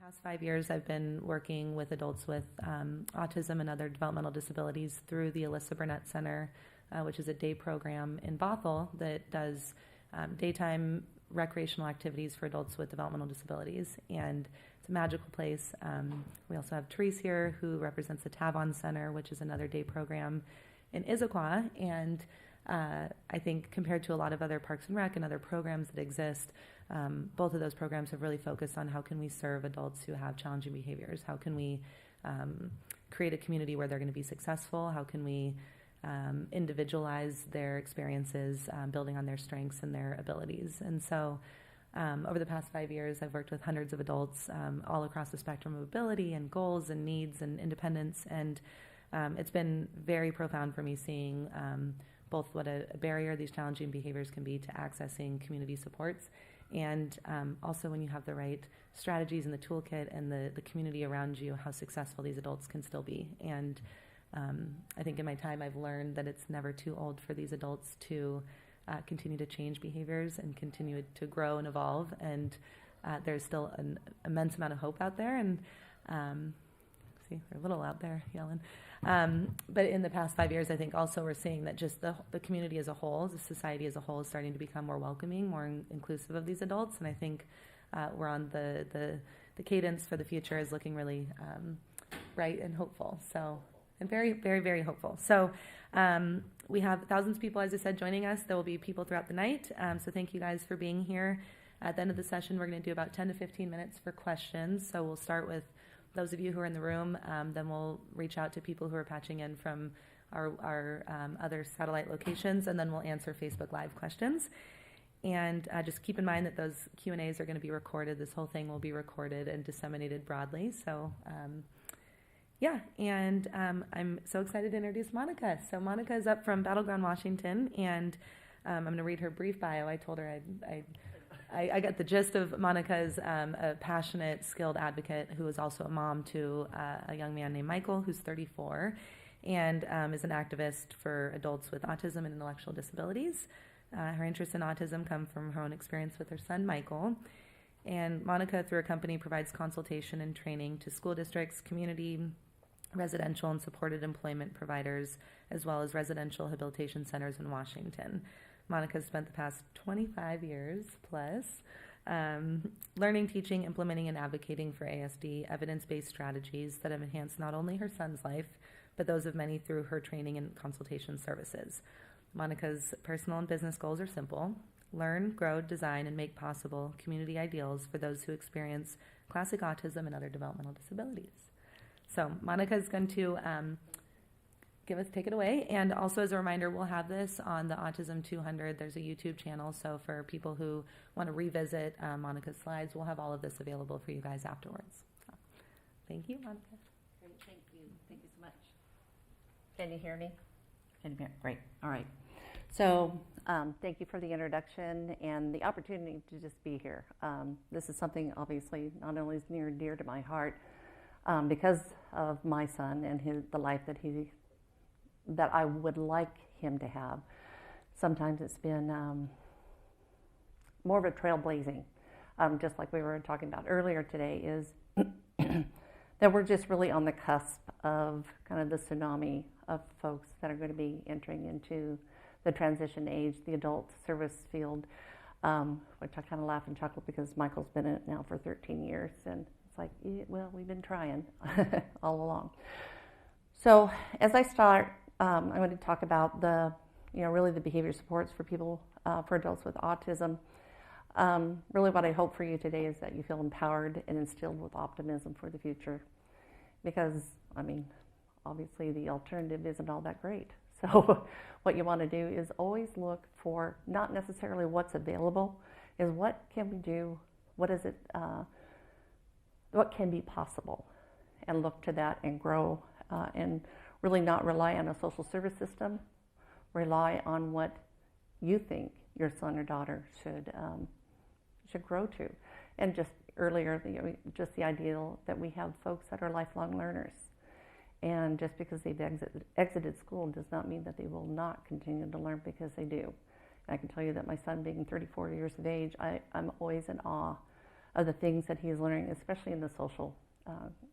Past 5 years, I've been working with adults with autism and other developmental disabilities through the Alyssa Burnett Center, which is a day program in Bothell that does daytime recreational activities for adults with developmental disabilities. And it's a magical place. We also have Therese here, who represents the Tavon Center, which is another day program in Issaquah. And I think compared to a lot of other Parks and Rec and other programs that exist, both of those programs have really focused on how can we serve adults who have challenging behaviors. How can we create a community where they're going to be successful? How can we individualize their experiences, building on their strengths and their abilities? And so over the past 5 years, I've worked with hundreds of adults all across the spectrum of ability and goals and needs and independence. And it's been very profound for me seeing both what a barrier these challenging behaviors can be to accessing community supports, and also when you have the right strategies in the toolkit and the community around you, how successful these adults can still be. And I think in my time I've learned that it's never too old for these adults to continue to change behaviors and continue to grow and evolve. And there's still an immense amount of hope out there. And see, they're a little out there yelling. But in the past 5 years, I think also we're seeing that just the community as a whole, the society as a whole, is starting to become more welcoming, more inclusive of these adults. And I think we're on the cadence for the future is looking really bright and hopeful. So, and very, very, very hopeful. So we have thousands of people, as I said, joining us. There will be people throughout the night. So thank you guys for being here. At the end of the session, we're going to do about 10 to 15 minutes for questions. So we'll start with those of you who are in the room, then we'll reach out to people who are patching in from our other satellite locations, and then we'll answer Facebook Live questions. And just keep in mind that those Q&As are going to be recorded. This whole thing will be recorded and disseminated broadly. So, yeah, and I'm so excited to introduce Monica. So Monica is up from Battleground, Washington, and I'm going to read her brief bio. I told her I got the gist of Monica as a passionate, skilled advocate who is also a mom to a young man named Michael, who's 34, and is an activist for adults with autism and intellectual disabilities. Her interests in autism come from her own experience with her son, Michael. And Monica, through her company, provides consultation and training to school districts, community, residential, and supported employment providers, as well as residential habilitation centers in Washington. Monica has spent the past 25 years plus learning, teaching, implementing, and advocating for ASD evidence-based strategies that have enhanced not only her son's life, but those of many through her training and consultation services. Monica's personal and business goals are simple: learn, grow, design, and make possible community ideals for those who experience classic autism and other developmental disabilities. So Monica is going to take it away. And also, as a reminder, we'll have this on the Autism 200. There's a YouTube channel, so for people who want to revisit Monica's slides, we'll have all of this available for you guys afterwards. So, thank you, Monica. Great, thank you. Thank you so much. Can you hear me? Can you hear? Great. All right. So, thank you for the introduction and the opportunity to just be here. This is something, obviously, not only is near and dear to my heart because of my son and the life that I would like him to have. Sometimes it's been more of a trailblazing, just like we were talking about earlier today, is that we're just really on the cusp of kind of the tsunami of folks that are going to be entering into the transition age, the adult service field, which I kind of laugh and chuckle because Michael's been in it now for 13 years, and it's like, well, we've been trying all along. So as I start, I'm going to talk about really the behavior supports for people, for adults with autism. Really what I hope for you today is that you feel empowered and instilled with optimism for the future. Because, obviously the alternative isn't all that great. So what you want to do is always look for not necessarily what's available, is what can we do, what can be possible, and look to that and grow and really not rely on a social service system, rely on what you think your son or daughter should grow to. And just earlier, just the ideal that we have folks that are lifelong learners. And just because they've exited school does not mean that they will not continue to learn, because they do. And I can tell you that my son, being 34 years of age, I'm always in awe of the things that he's learning, especially in the social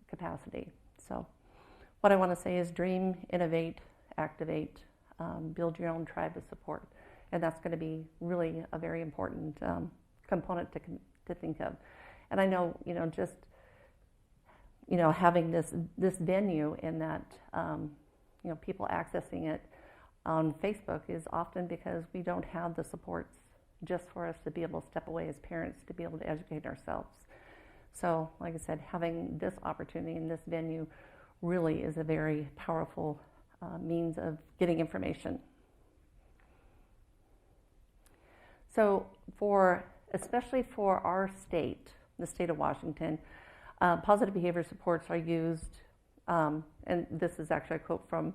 capacity. So what I want to say is dream, innovate, activate, build your own tribe of support. And that's going to be really a very important component to think of. And I know, just, having this venue and that, people accessing it on Facebook is often because we don't have the supports just for us to be able to step away as parents to be able to educate ourselves. So, like I said, having this opportunity in this venue really is a very powerful means of getting information. So, especially for our state, the state of Washington, positive behavior supports are used, and this is actually a quote from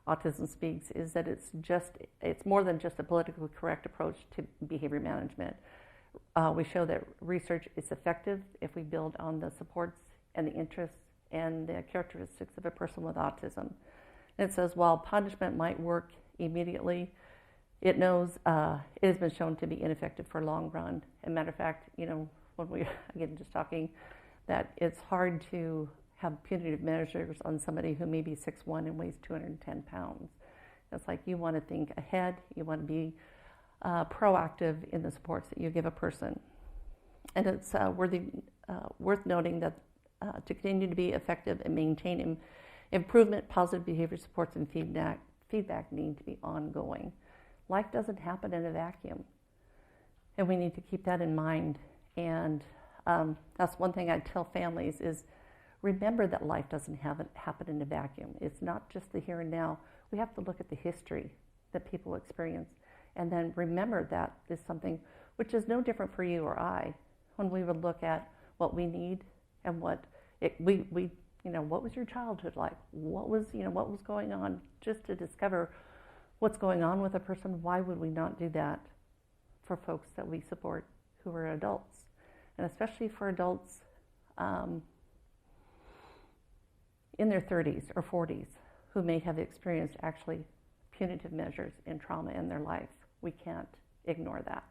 Autism Speaks, is that it's more than just a politically correct approach to behavior management. We show that research is effective if we build on the supports and the interests and the characteristics of a person with autism. And it says, while punishment might work immediately, it has been shown to be ineffective for long run. As a matter of fact, when we, again, just talking, that it's hard to have punitive measures on somebody who may be 6'1" and weighs 210 pounds. It's like you want to think ahead, you want to be proactive in the supports that you give a person. And it's worth noting that to continue to be effective and maintain improvement, positive behavior supports and feedback need to be ongoing. Life doesn't happen in a vacuum, and we need to keep that in mind. And that's one thing I tell families is remember that life doesn't happen in a vacuum. It's not just the here and now. We have to look at the history that people experience, and then remember that is something which is no different for you or I when we would look at what we need and what was your childhood like? What was going on? Just to discover what's going on with a person. Why would we not do that for folks that we support who are adults? And especially for adults in their 30s or 40s who may have experienced actually punitive measures and trauma in their life. We can't ignore that.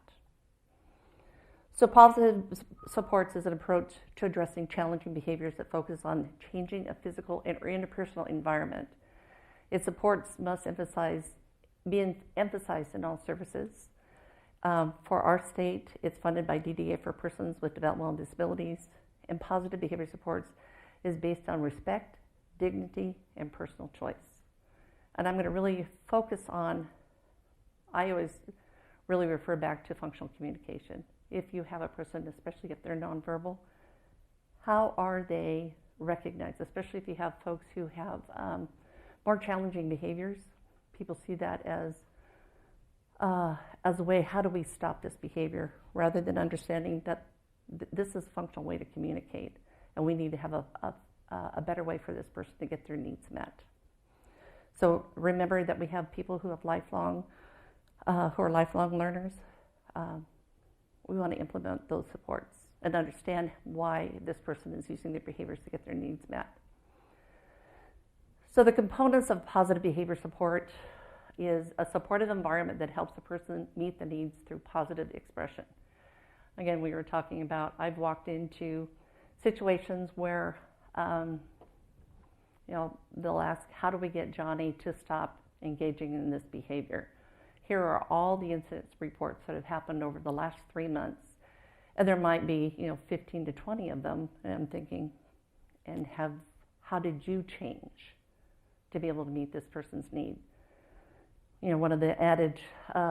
So positive supports is an approach to addressing challenging behaviors that focus on changing a physical or interpersonal environment. Its supports must be emphasized in all services. For our state, it's funded by DDA for persons with developmental disabilities, and positive behavior supports is based on respect, dignity, and personal choice. And I'm going to really focus on, I always really refer back to functional communication. If you have a person, especially if they're nonverbal, how are they recognized? Especially if you have folks who have more challenging behaviors, people see that as a way, how do we stop this behavior, rather than understanding that this is a functional way to communicate, and we need to have a better way for this person to get their needs met. So remember that we have people who have who are lifelong learners. We want to implement those supports and understand why this person is using their behaviors to get their needs met. So the components of positive behavior support is a supportive environment that helps a person meet the needs through positive expression. Again, we were talking about, I've walked into situations where, they'll ask, how do we get Johnny to stop engaging in this behavior? Here are all the incident reports that have happened over the last 3 months. And there might be, 15 to 20 of them. And I'm thinking, how did you change to be able to meet this person's need? One of the adage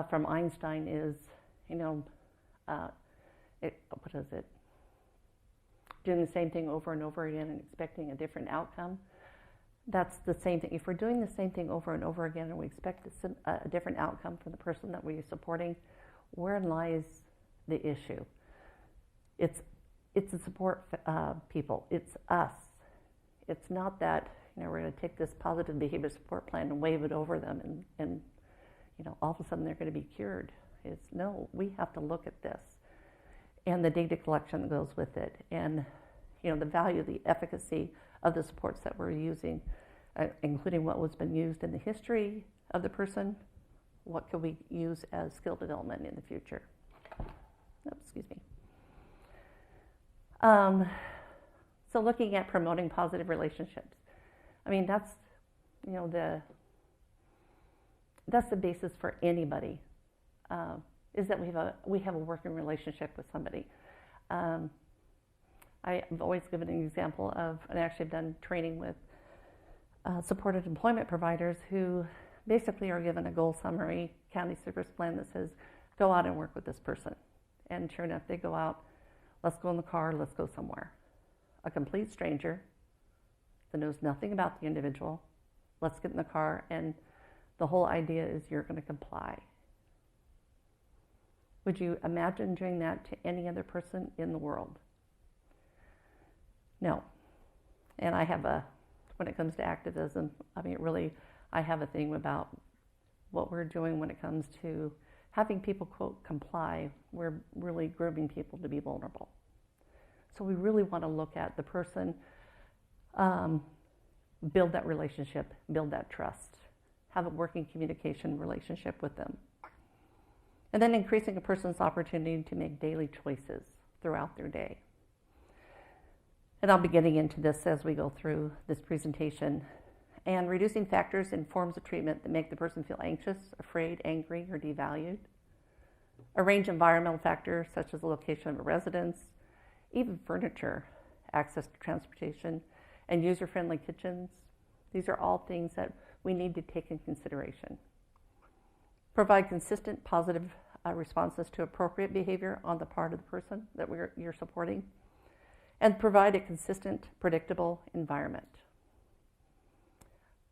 from Einstein is, doing the same thing over and over again and expecting a different outcome. That's the same thing. If we're doing the same thing over and over again and we expect a different outcome from the person that we're supporting, wherein lies the issue? It's the support people. It's us. It's not that we're going to take this positive behavior support plan and wave it over them and all of a sudden they're going to be cured. It's no, we have to look at this and the data collection that goes with it, and the value, the efficacy of the supports that we're using, including what was been used in the history of the person. What could we use as skill development in the future? Oh, excuse me. So looking at promoting positive relationships. I mean, that's, that's the basis for anybody, is that we have a working relationship with somebody. I've always given an example of, and actually I've done training with supported employment providers who basically are given a goal summary, county service plan that says, go out and work with this person. And sure enough, they go out, let's go in the car, let's go somewhere. A complete stranger that knows nothing about the individual, let's get in the car, and the whole idea is you're going to comply. Would you imagine doing that to any other person in the world? No. And I have when it comes to activism, I mean, really, I have a thing about what we're doing when it comes to having people, quote, comply. We're really grooming people to be vulnerable. So we really want to look at the person, build that relationship, build that trust, have a working communication relationship with them. And then increasing a person's opportunity to make daily choices throughout their day. And I'll be getting into this as we go through this presentation. And reducing factors and forms of treatment that make the person feel anxious, afraid, angry, or devalued. Arrange environmental factors such as the location of a residence, even furniture, access to transportation, and user-friendly kitchens. These are all things that we need to take in consideration. Provide consistent positive responses to appropriate behavior on the part of the person that you're supporting. And provide a consistent, predictable environment.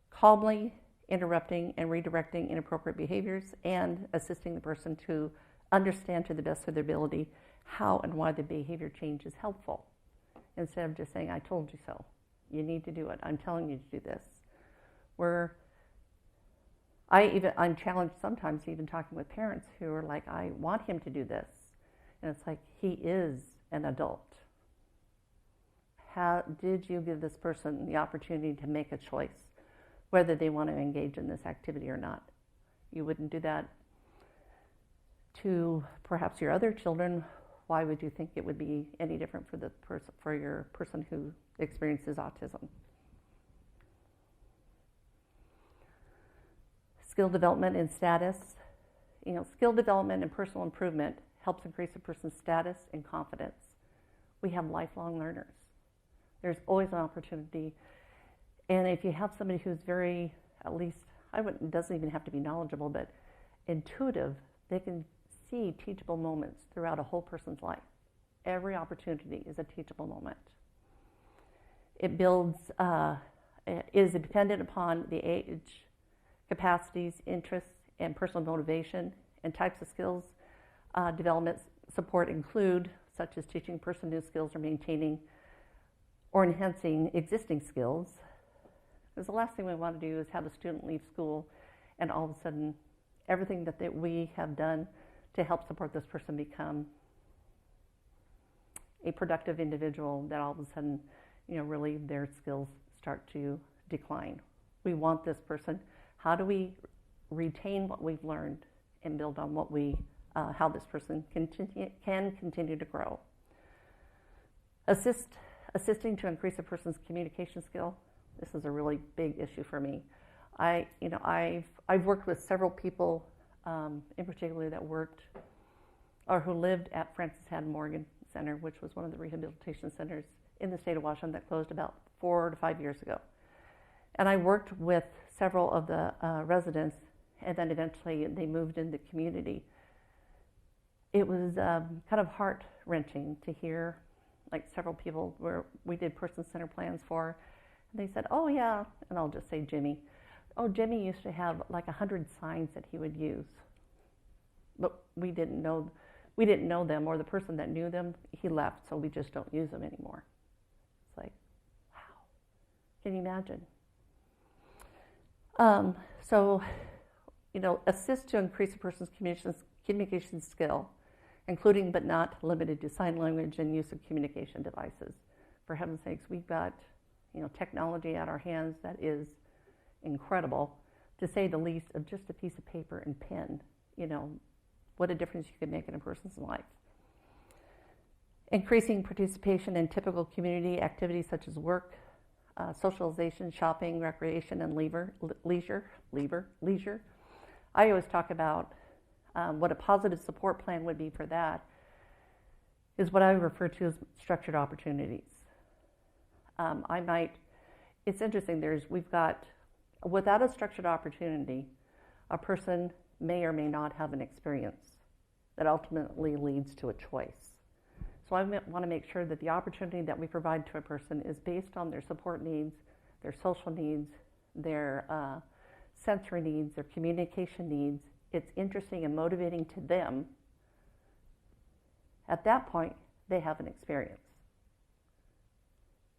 Calmly interrupting and redirecting inappropriate behaviors and assisting the person to understand to the best of their ability how and why the behavior change is helpful. Instead of just saying, I told you so. You need to do it. I'm telling you to do this. I'm challenged sometimes even talking with parents who are like, I want him to do this. And it's like, he is an adult. How did you give this person the opportunity to make a choice, whether they want to engage in this activity or not? You wouldn't do that to perhaps your other children. Why would you think it would be any different for your person who experiences autism? Skill development and status. Skill development and personal improvement helps increase a person's status and confidence. We have lifelong learners. There's always an opportunity. And if you have somebody who's very, at least, it doesn't even have to be knowledgeable, but intuitive, they can see teachable moments throughout a whole person's life. Every opportunity is a teachable moment. It is dependent upon the age, capacities, interests, and personal motivation, and types of skills development support include, such as teaching a person new skills or maintaining or enhancing existing skills. Because the last thing we want to do is have a student leave school and all of a sudden everything that we have done to help support this person become a productive individual, that all of a sudden, really their skills start to decline. We want this person. How do we retain what we've learned and build on how this person can continue to grow? Assisting to increase a person's communication skill. This is a really big issue for me. I've worked with several people, in particular that worked or who lived at Francis Haddon Morgan Center, which was one of the rehabilitation centers in the state of Washington that closed about 4 to 5 years ago. And I worked with several of the residents, and then eventually they moved in the community. It was kind of heart-wrenching to hear, like several people where we did person-centered plans for, and they said, oh yeah, and I'll just say Jimmy. Oh, Jimmy used to have like 100 signs that he would use, but we didn't know them, or the person that knew them, he left, so we just don't use them anymore. It's like, wow, can you imagine? Assist to increase a person's communication skill, including but not limited to sign language and use of communication devices. For heaven's sakes, we've got, technology at our hands that is incredible, to say the least, of just a piece of paper and pen. What a difference you could make in a person's life. increasing participation in typical community activities such as work, socialization, shopping, recreation, and leisure. I always talk about what a positive support plan would be for that is what I refer to as structured opportunities. It's interesting, without a structured opportunity, a person may or may not have an experience that ultimately leads to a choice. So I want to make sure that the opportunity that we provide to a person is based on their support needs, their social needs, their sensory needs, their communication needs. It's interesting and motivating to them. At that point, they have an experience,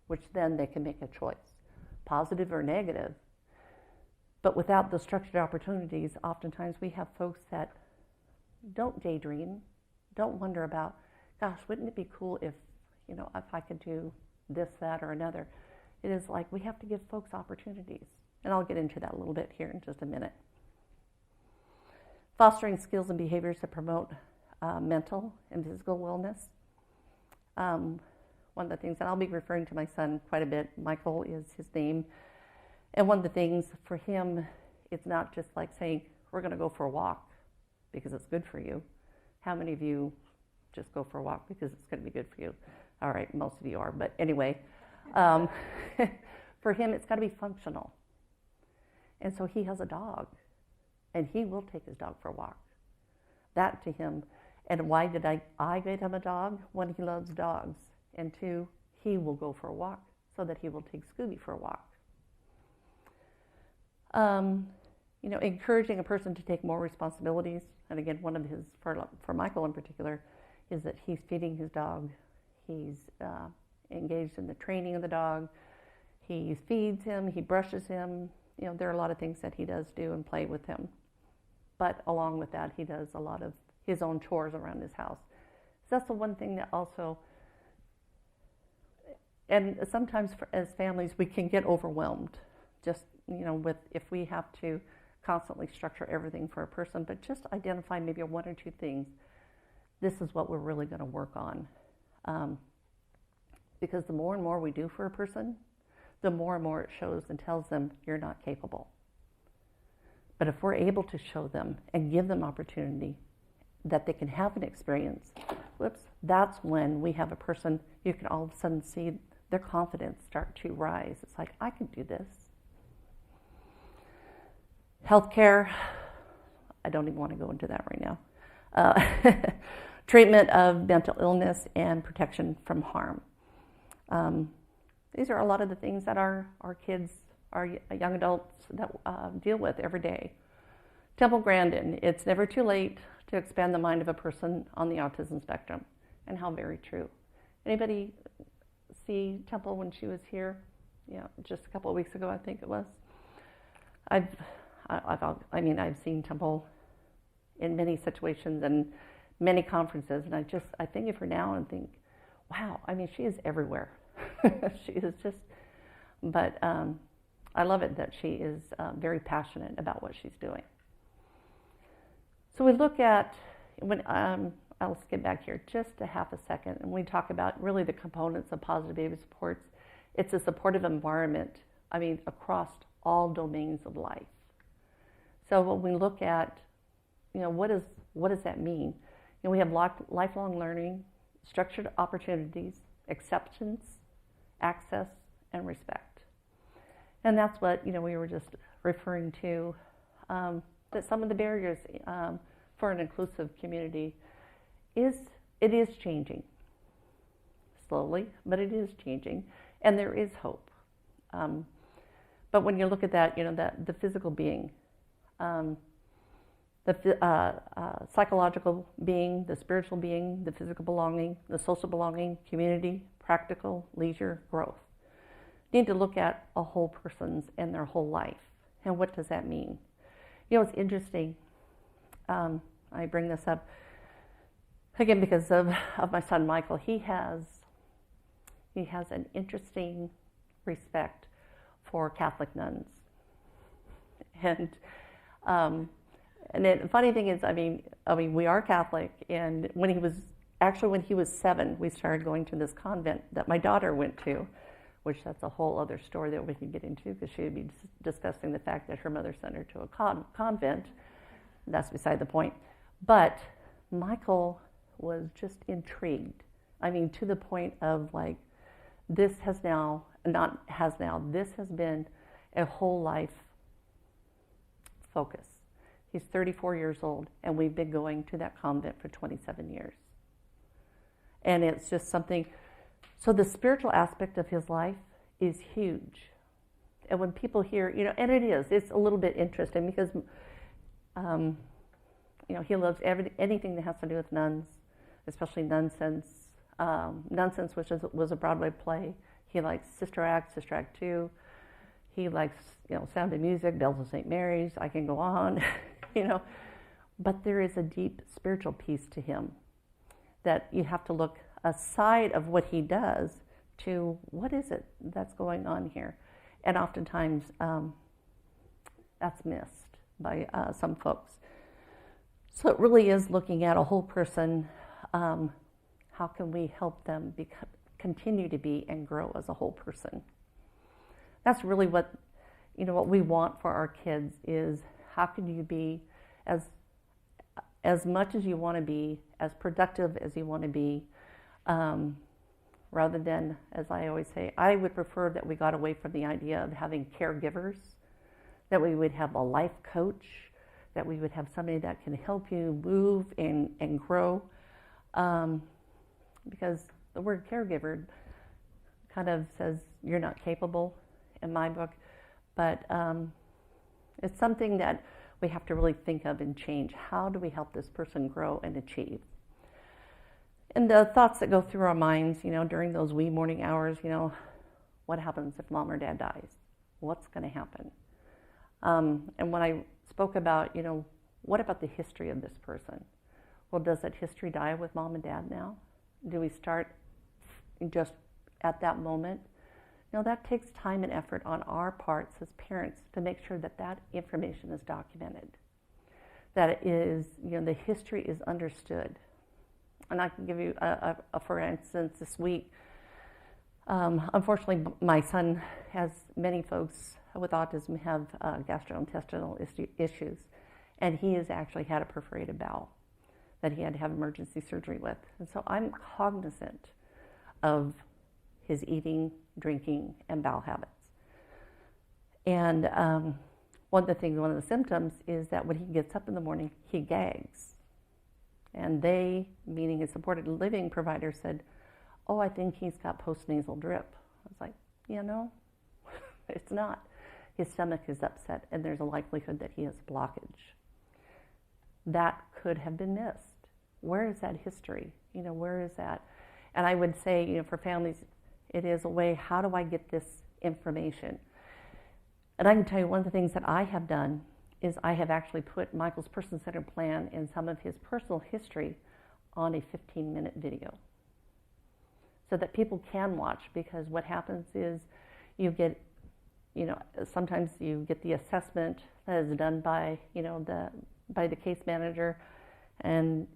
which then they can make a choice, positive or negative. But without the structured opportunities, oftentimes we have folks that don't daydream, don't wonder about, gosh, wouldn't it be cool if I could do this, that, or another. It is like we have to give folks opportunities. And I'll get into that a little bit here in just a minute. Fostering skills and behaviors that promote mental and physical wellness. One of the things, and I'll be referring to my son quite a bit, Michael is his name, and one of the things for him, it's not just like saying, we're going to go for a walk because it's good for you. How many of you just go for a walk because it's going to be good for you? All right, most of you are, but anyway, for him, it's got to be functional. And so he has a dog, and he will take his dog for a walk. That to him, and why did I get him a dog? One, he loves dogs, and two, he will go for a walk so that he will take Scooby for a walk. Encouraging a person to take more responsibilities, and again, one of his, for Michael in particular, is that he's feeding his dog, he's engaged in the training of the dog, he feeds him, he brushes him. There are a lot of things that he does do and play with him. But along with that, he does a lot of his own chores around his house. So that's the one thing that also, and sometimes as families, we can get overwhelmed just, with if we have to constantly structure everything for a person, but just identify maybe one or two things. This is what we're really going to work on. Because the more and more we do for a person, the more and more it shows and tells them you're not capable. But if we're able to show them and give them opportunity that they can have an experience, that's when we have a person, you can all of a sudden see their confidence start to rise. It's like, I can do this. Healthcare, I don't even want to go into that right now. Treatment of mental illness and protection from harm. These are a lot of the things that our kids, our young adults that deal with every day. Temple Grandin, it's never too late to expand the mind of a person on the autism spectrum, and how very true. Anybody see Temple when she was here? Just a couple of weeks ago, I think it was. I've seen Temple in many situations and many conferences, and I think of her now and think, wow, she is everywhere. She is just, but I love it that she is very passionate about what she's doing. So we look at, I'll skip back here just a half a second, and we talk about really the components of positive behavior supports. It's a supportive environment, across all domains of life. So when we look at, what does that mean? We have lifelong learning, structured opportunities, acceptance, access, and respect. And that's what, we were just referring to, that some of the barriers for an inclusive community is changing. Slowly, but it is changing, and there is hope. But when you look at that, that the physical being, the psychological being, the spiritual being, the physical belonging, the social belonging, community, practical, leisure, growth. You need to look at a whole person's and their whole life. And what does that mean? It's interesting. I bring this up again because of my son Michael. He has an interesting respect for Catholic nuns. And the funny thing is, we are Catholic, and when he was actually, when he was 7, we started going to this convent that my daughter went to, which that's a whole other story that we could get into because she would be discussing the fact that her mother sent her to a convent. That's beside the point. But Michael was just intrigued. I mean, to the point of like, this has been a whole life focus. He's 34 years old, and we've been going to that convent for 27 years. And it's just something, so the spiritual aspect of his life is huge. And when people hear, and it's a little bit interesting because, he loves anything that has to do with nuns, especially Nonsense. Nonsense, which was a Broadway play. He likes Sister Act 2. He likes, Sound of Music, Bells of St. Mary's. I can go on, But there is a deep spiritual piece to him that you have to look aside of what he does to what is it that's going on here. And oftentimes that's missed by some folks. So it really is looking at a whole person. How can we help them continue to be and grow as a whole person? That's really what we want for our kids is how can you be as much as you want to be, as productive as you want to be, rather than, as I always say, I would prefer that we got away from the idea of having caregivers, that we would have a life coach, that we would have somebody that can help you move and grow. Because the word caregiver kind of says you're not capable in my book, but it's something that we have to really think of and change. How do we help this person grow and achieve? And the thoughts that go through our minds, during those wee morning hours, what happens if mom or dad dies? What's going to happen? And when I spoke about, what about the history of this person? Well, does that history die with mom and dad now? Do we start just at that moment? That takes time and effort on our parts as parents to make sure that that information is documented, that it is, the history is understood. And I can give you for instance, this week, unfortunately, my son, as many folks with autism, have gastrointestinal issues, and he has actually had a perforated bowel that he had to have emergency surgery with. And so I'm cognizant of his eating, drinking, and bowel habits. And one of the symptoms is that when he gets up in the morning, he gags. And they, meaning his supported living provider, said, "Oh, I think he's got postnasal drip." I was like, it's not. His stomach is upset, and there's a likelihood that he has blockage. That could have been missed. Where is that history? Where is that? And I would say, for families, it is a way, how do I get this information? And I can tell you one of the things that I have done is I have actually put Michael's person-centered plan and some of his personal history on a 15-minute video so that people can watch, because what happens is you get, sometimes you get the assessment that is done by, by the case manager, and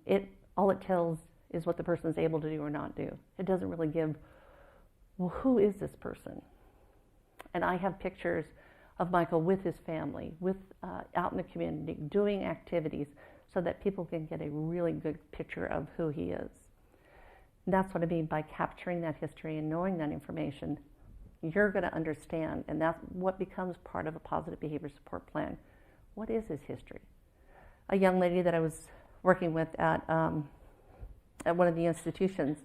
all it tells is what the person is able to do or not do. It doesn't really give, well, who is this person? And I have pictures of Michael with his family, out in the community, doing activities so that people can get a really good picture of who he is. And that's what I mean by capturing that history and knowing that information. You're going to understand, and that's what becomes part of a positive behavior support plan. What is his history? A young lady that I was working with at one of the institutions,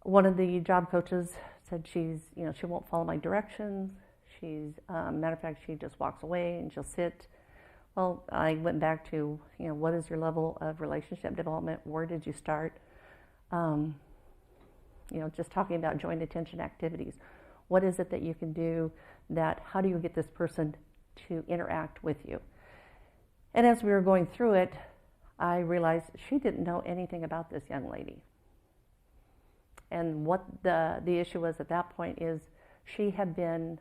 one of the job coaches said she won't follow my directions. Matter of fact, she just walks away and she'll sit. Well, I went back to, what is your level of relationship development? Where did you start? Just talking about joint attention activities. What is it that you can do how do you get this person to interact with you? And as we were going through it, I realized she didn't know anything about this young lady. And what the issue was at that point is she had been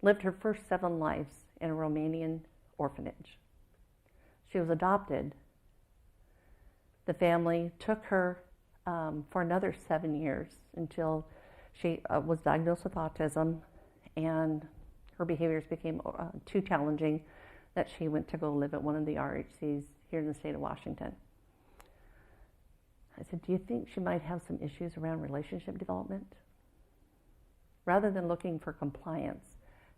lived her first 7 lives in a Romanian orphanage. She was adopted The family took her for another 7 years until she was diagnosed with autism, and her behaviors became too challenging that she went to go live at one of the RHCs here in the state of Washington. I said, do you think she might have some issues around relationship development? Rather than looking for compliance,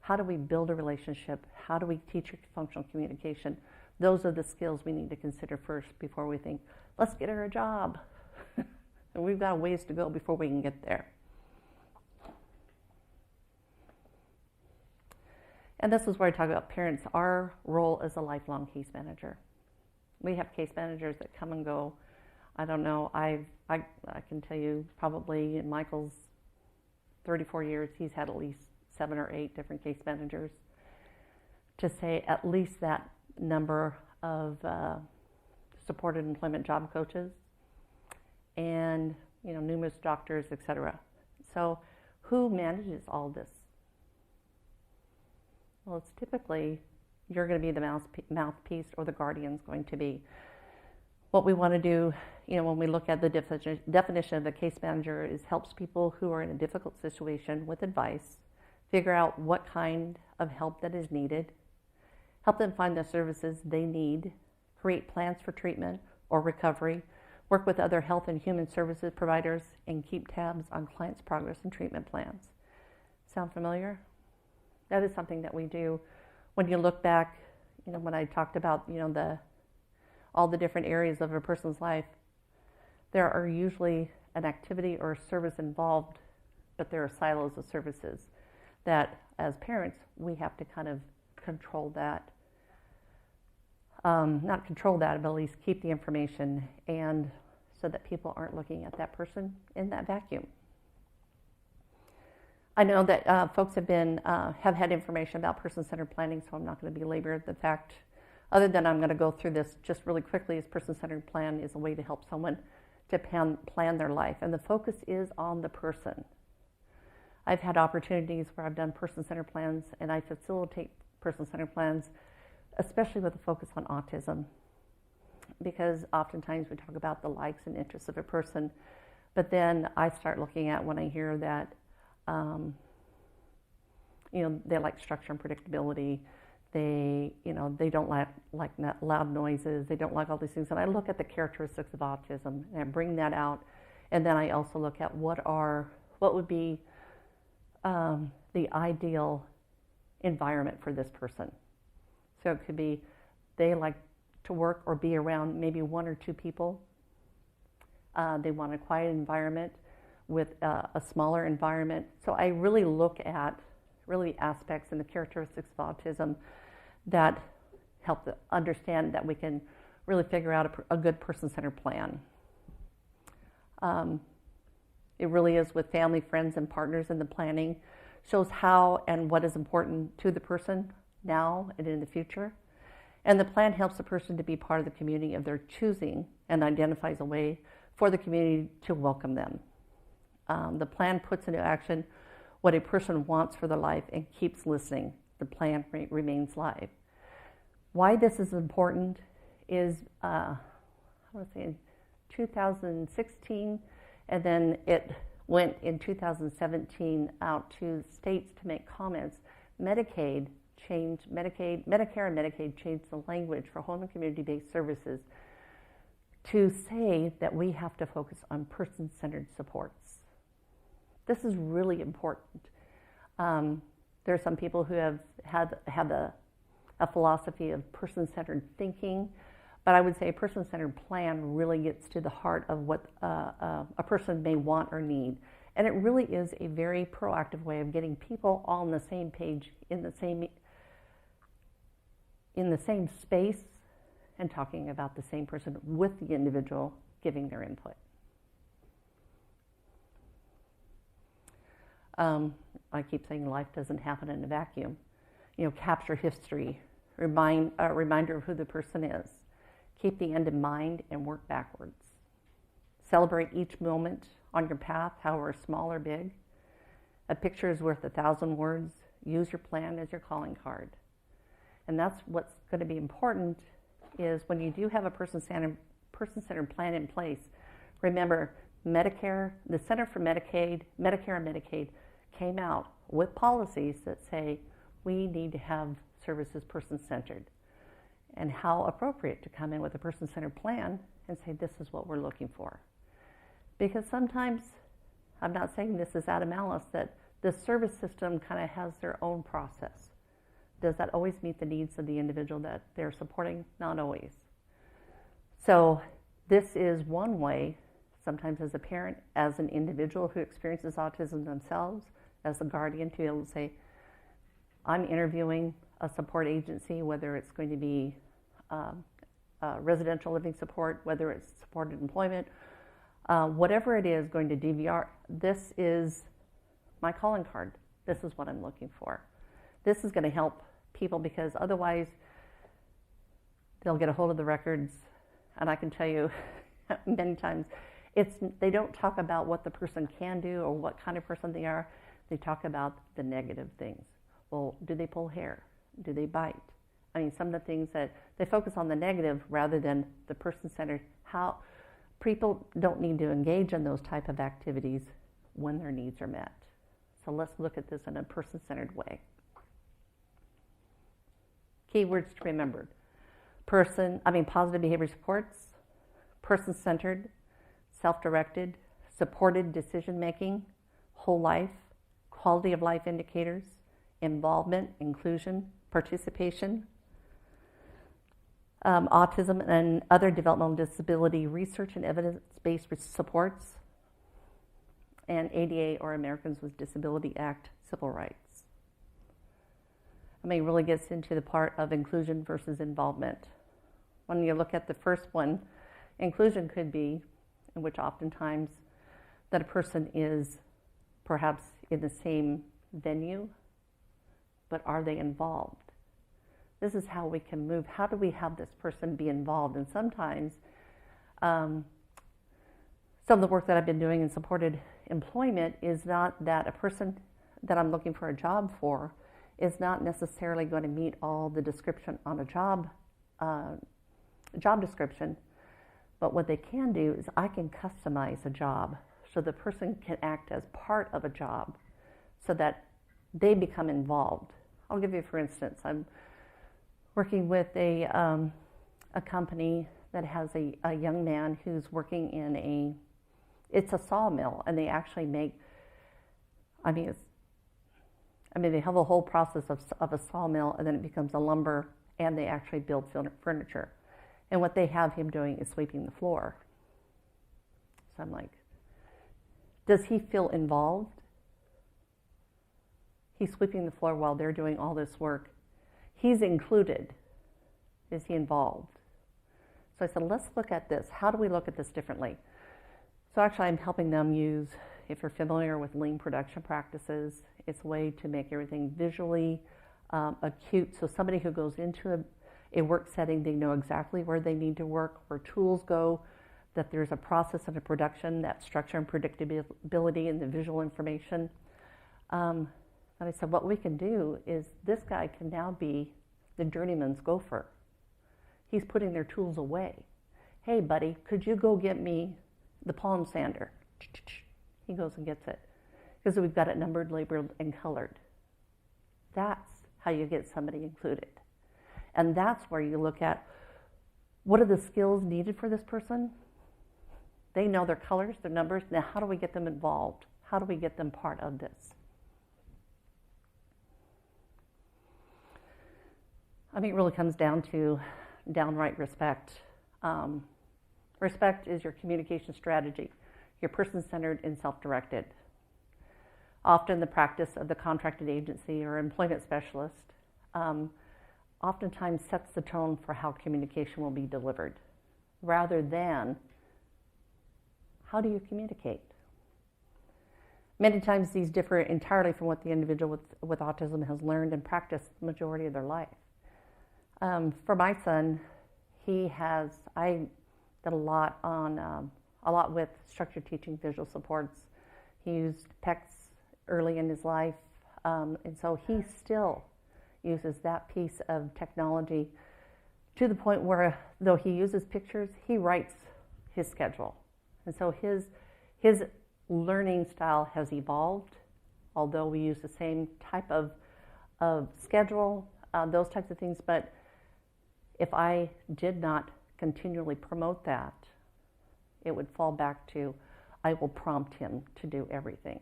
how do we build a relationship? How do we teach her functional communication? Those are the skills we need to consider first before we think, let's get her a job. And we've got a ways to go before we can get there. And this is where I talk about parents. Our role as a lifelong case manager. We have case managers that come and go. I don't know, I can tell you probably in Michael's 34 years, he's had at least 7 or 8 different case managers. To say at least that number of supported employment job coaches and numerous doctors, etc. So who manages all this? Well, it's typically you're going to be the mouthpiece, or the guardian's going to be. What we want to do, when we look at the definition of a case manager, is helps people who are in a difficult situation with advice, figure out what kind of help that is needed, help them find the services they need, create plans for treatment or recovery, work with other health and human services providers, and keep tabs on clients' progress and treatment plans. Sound familiar? That is something that we do. When you look back, when I talked about, all the different areas of a person's life, there are usually an activity or a service involved, but there are silos of services that, as parents, we have to kind of control that. Not control that, but at least keep the information, and so that people aren't looking at that person in that vacuum. I know that folks have had information about person-centered planning, so I'm not going to belabor the fact, other than I'm going to go through this just really quickly. As person-centered plan is a way to help someone to plan their life, and the focus is on the person. I've had opportunities where I've done person-centered plans, and I facilitate person-centered plans, especially with a focus on autism, because oftentimes we talk about the likes and interests of a person, but then I start looking at when I hear that they like structure and predictability. They don't like loud noises. They don't like all these things. And I look at the characteristics of autism, and I bring that out. And then I also look at what would be the ideal environment for this person. So it could be they like to work or be around maybe 1 or 2 people. They want a quiet environment with a smaller environment. So I really look at aspects and the characteristics of autism that help to understand that we can really figure out a good person-centered plan. It really is with family, friends, and partners in the planning, shows how and what is important to the person now and in the future. And the plan helps the person to be part of the community of their choosing and identifies a way for the community to welcome them. The plan puts into action what a person wants for their life and keeps listening. The plan remains live. Why this is important is, I want to say in 2016, and then it went in 2017 out to states to make comments. Medicare and Medicaid changed the language for home and community-based services to say that we have to focus on person-centered supports. This is really important. There are some people who have a philosophy of person-centered thinking, but I would say a person-centered plan really gets to the heart of what a person may want or need. And it really is a very proactive way of getting people all on the same page, in the same space, and talking about the same person with the individual giving their input. I keep saying life doesn't happen in a vacuum. Capture history, a reminder of who the person is. Keep the end in mind and work backwards. Celebrate each moment on your path, however small or big. A picture is worth 1,000 words. Use your plan as your calling card. And that's what's going to be important is when you do have a person-centered plan in place. Remember, Medicare, the Center for Medicare and Medicaid came out with policies that say we need to have services person-centered. And how appropriate to come in with a person-centered plan and say this is what we're looking for. Because sometimes, I'm not saying this is out of malice, that the service system kind of has their own process. Does that always meet the needs of the individual that they're supporting? Not always. So this is one way, sometimes as a parent, as an individual who experiences autism themselves, as a guardian, to be able to say, I'm interviewing a support agency, whether it's going to be residential living support, whether it's supported employment, whatever it is going to DVR, this is my calling card. This is what I'm looking for. This is going to help people because otherwise they'll get a hold of the records, and I can tell you many times they don't talk about what the person can do or what kind of person they are. They talk about the negative things. Well, do they pull hair? Do they bite? I mean, some of the things that they focus on the negative rather than the person-centered. How people don't need to engage in those type of activities when their needs are met. So let's look at this in a person-centered way. Keywords to remember. Positive behavior supports, person-centered, self-directed, supported decision-making, whole life, quality of life indicators, involvement, inclusion, participation, autism and other developmental disability research and evidence-based supports, and ADA or Americans with Disability Act civil rights. Really gets into the part of inclusion versus involvement. When you look at the first one, inclusion could be, in which oftentimes that a person is perhaps in the same venue, but are they involved? This is how we can move. How do we have this person be involved? And sometimes some of the work that I've been doing in supported employment is not that a person that I'm looking for a job for is not necessarily going to meet all the description on a job description, but what they can do is I can customize a job so the person can act as part of a job so that they become involved. I'll give you, for instance, I'm working with a company that has a young man who's working in it's a sawmill, and they actually make, they have a whole process of a sawmill, and then it becomes a lumber, and they actually build furniture. And what they have him doing is sweeping the floor. So I'm like, does he feel involved? He's sweeping the floor while they're doing all this work. He's included. Is he involved? So I said, let's look at this. How do we look at this differently? So actually I'm helping them use, if you're familiar with lean production practices, it's a way to make everything visually acute. So somebody who goes into a work setting, they know exactly where they need to work, where tools go, that there's a process and a production, that structure and predictability and the visual information. And I said, what we can do is this guy can now be the journeyman's gopher. He's putting their tools away. Hey, buddy, could you go get me the palm sander? He goes and gets it. Because we've got it numbered, labeled, and colored. That's how you get somebody included. And that's where you look at what are the skills needed for this person? They know their colors, their numbers. Now, how do we get them involved? How do we get them part of this? It really comes down to downright respect. Respect is your communication strategy. You're person-centered and self-directed. Often the practice of the contracted agency or employment specialist oftentimes sets the tone for how communication will be delivered, rather than how do you communicate? Many times these differ entirely from what the individual with autism has learned and practiced the majority of their life. For my son, I did a lot with structured teaching, visual supports. He used PECs early in his life, and so he still uses that piece of technology to the point where, though he uses pictures, he writes his schedule. And so his learning style has evolved, although we use the same type of schedule, those types of things. But if I did not continually promote that, it would fall back to, I will prompt him to do everything.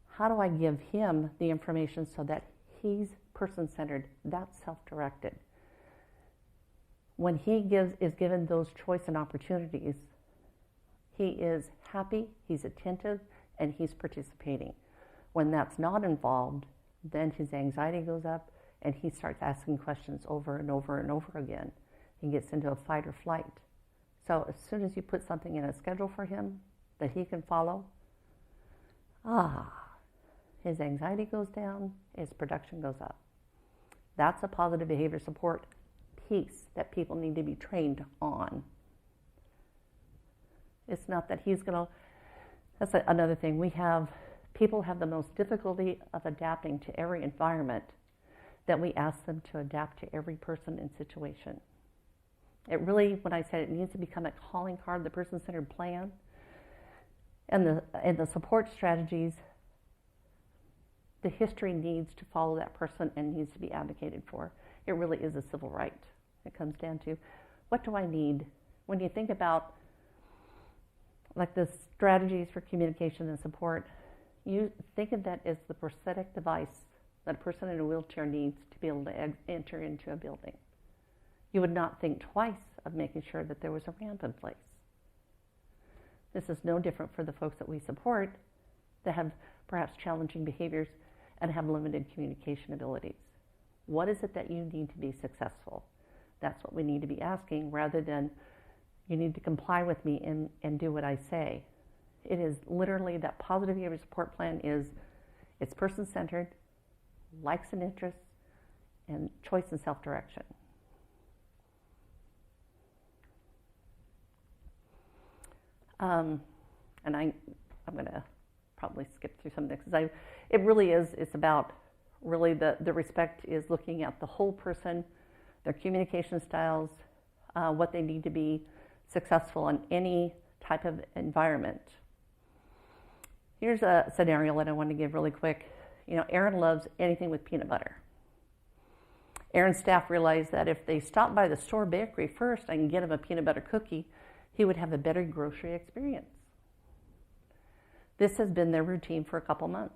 How do I give him the information so that he's person-centered, that's self-directed? When he is given those choice and opportunities, he is happy, he's attentive, and he's participating. When that's not involved, then his anxiety goes up and he starts asking questions over and over and over again. He gets into a fight or flight. So as soon as you put something in a schedule for him that he can follow, his anxiety goes down, his production goes up. That's a positive behavior support piece that people need to be trained on. It's not that he's going to, that's another thing. People have the most difficulty of adapting to every environment that we ask them to adapt to every person and situation. It really, when I said it needs to become a calling card, the person-centered plan, and the support strategies, the history needs to follow that person and needs to be advocated for. It really is a civil right. It comes down to, what do I need? When you think about like the strategies for communication and support, you think of that as the prosthetic device that a person in a wheelchair needs to be able to enter into a building. You would not think twice of making sure that there was a ramp in place. This is no different for the folks that we support that have perhaps challenging behaviors and have limited communication abilities. What is it that you need to be successful? That's what we need to be asking, rather than you need to comply with me and do what I say. It is literally that positive behavior support plan it's person-centered, likes and interests, and choice and self-direction. And I'm going to probably skip through some of this, because it really is, it's about really the respect is looking at the whole person, their communication styles, what they need to be successful in any type of environment. Here's a scenario that I want to give really quick. Aaron loves anything with peanut butter. Aaron's staff realized that if they stopped by the store bakery first and get him a peanut butter cookie, he would have a better grocery experience. This has been their routine for a couple months.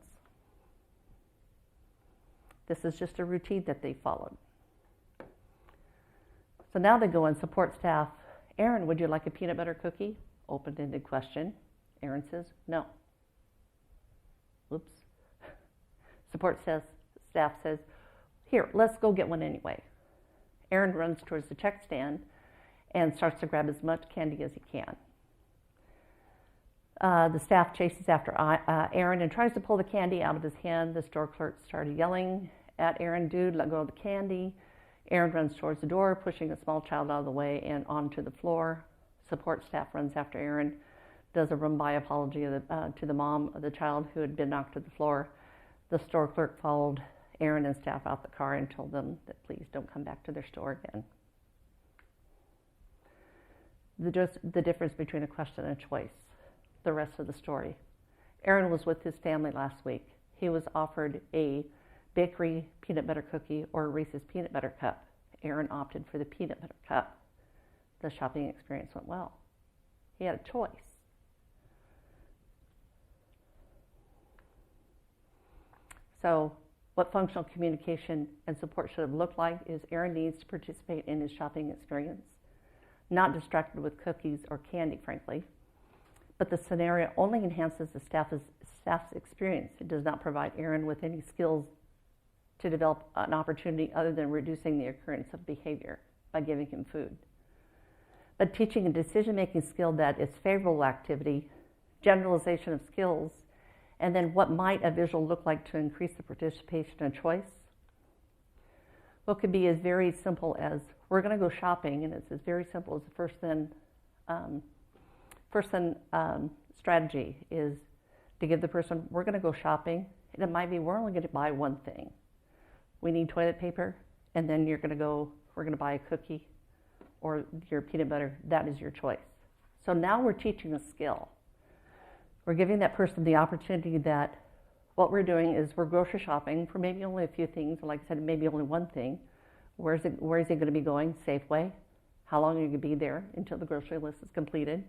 This is just a routine that they followed. So now they go and support staff. Aaron, would you like a peanut butter cookie? Open-ended question. Aaron says, no. Oops. Support staff says, here, let's go get one anyway. Aaron runs towards the check stand and starts to grab as much candy as he can. The staff chases after Aaron and tries to pull the candy out of his hand. The store clerk started yelling at Aaron, dude, let go of the candy. Aaron runs towards the door, pushing a small child out of the way and onto the floor. Support staff runs after Aaron, does a run-by apology to the mom of the child who had been knocked to the floor. The store clerk followed Aaron and staff out the car and told them that please don't come back to their store again. The difference between a question and a choice, the rest of the story. Aaron was with his family last week. He was offered a bakery peanut butter cookie or a Reese's peanut butter cup. Aaron opted for the peanut butter cup. The shopping experience went well. He had a choice. So what functional communication and support should have looked like is Aaron needs to participate in his shopping experience, not distracted with cookies or candy, frankly. But the scenario only enhances the staff's experience. It does not provide Aaron with any skills to develop an opportunity other than reducing the occurrence of behavior by giving him food. But teaching a decision-making skill that is favorable activity, generalization of skills, and then what might a visual look like to increase the participation and choice? What could be as very simple as, we're going to go shopping, and it's as very simple as the first then strategy is to give the person, we're going to go shopping, and it might be, we're only going to buy one thing. We need toilet paper, and then we're going to buy a cookie or your peanut butter, that is your choice. So now we're teaching a skill. We're giving that person the opportunity that what we're doing is we're grocery shopping for maybe only a few things, or like I said, maybe only one thing. Where is he going to be going? Safeway. How long are you going to be there until the grocery list is completed?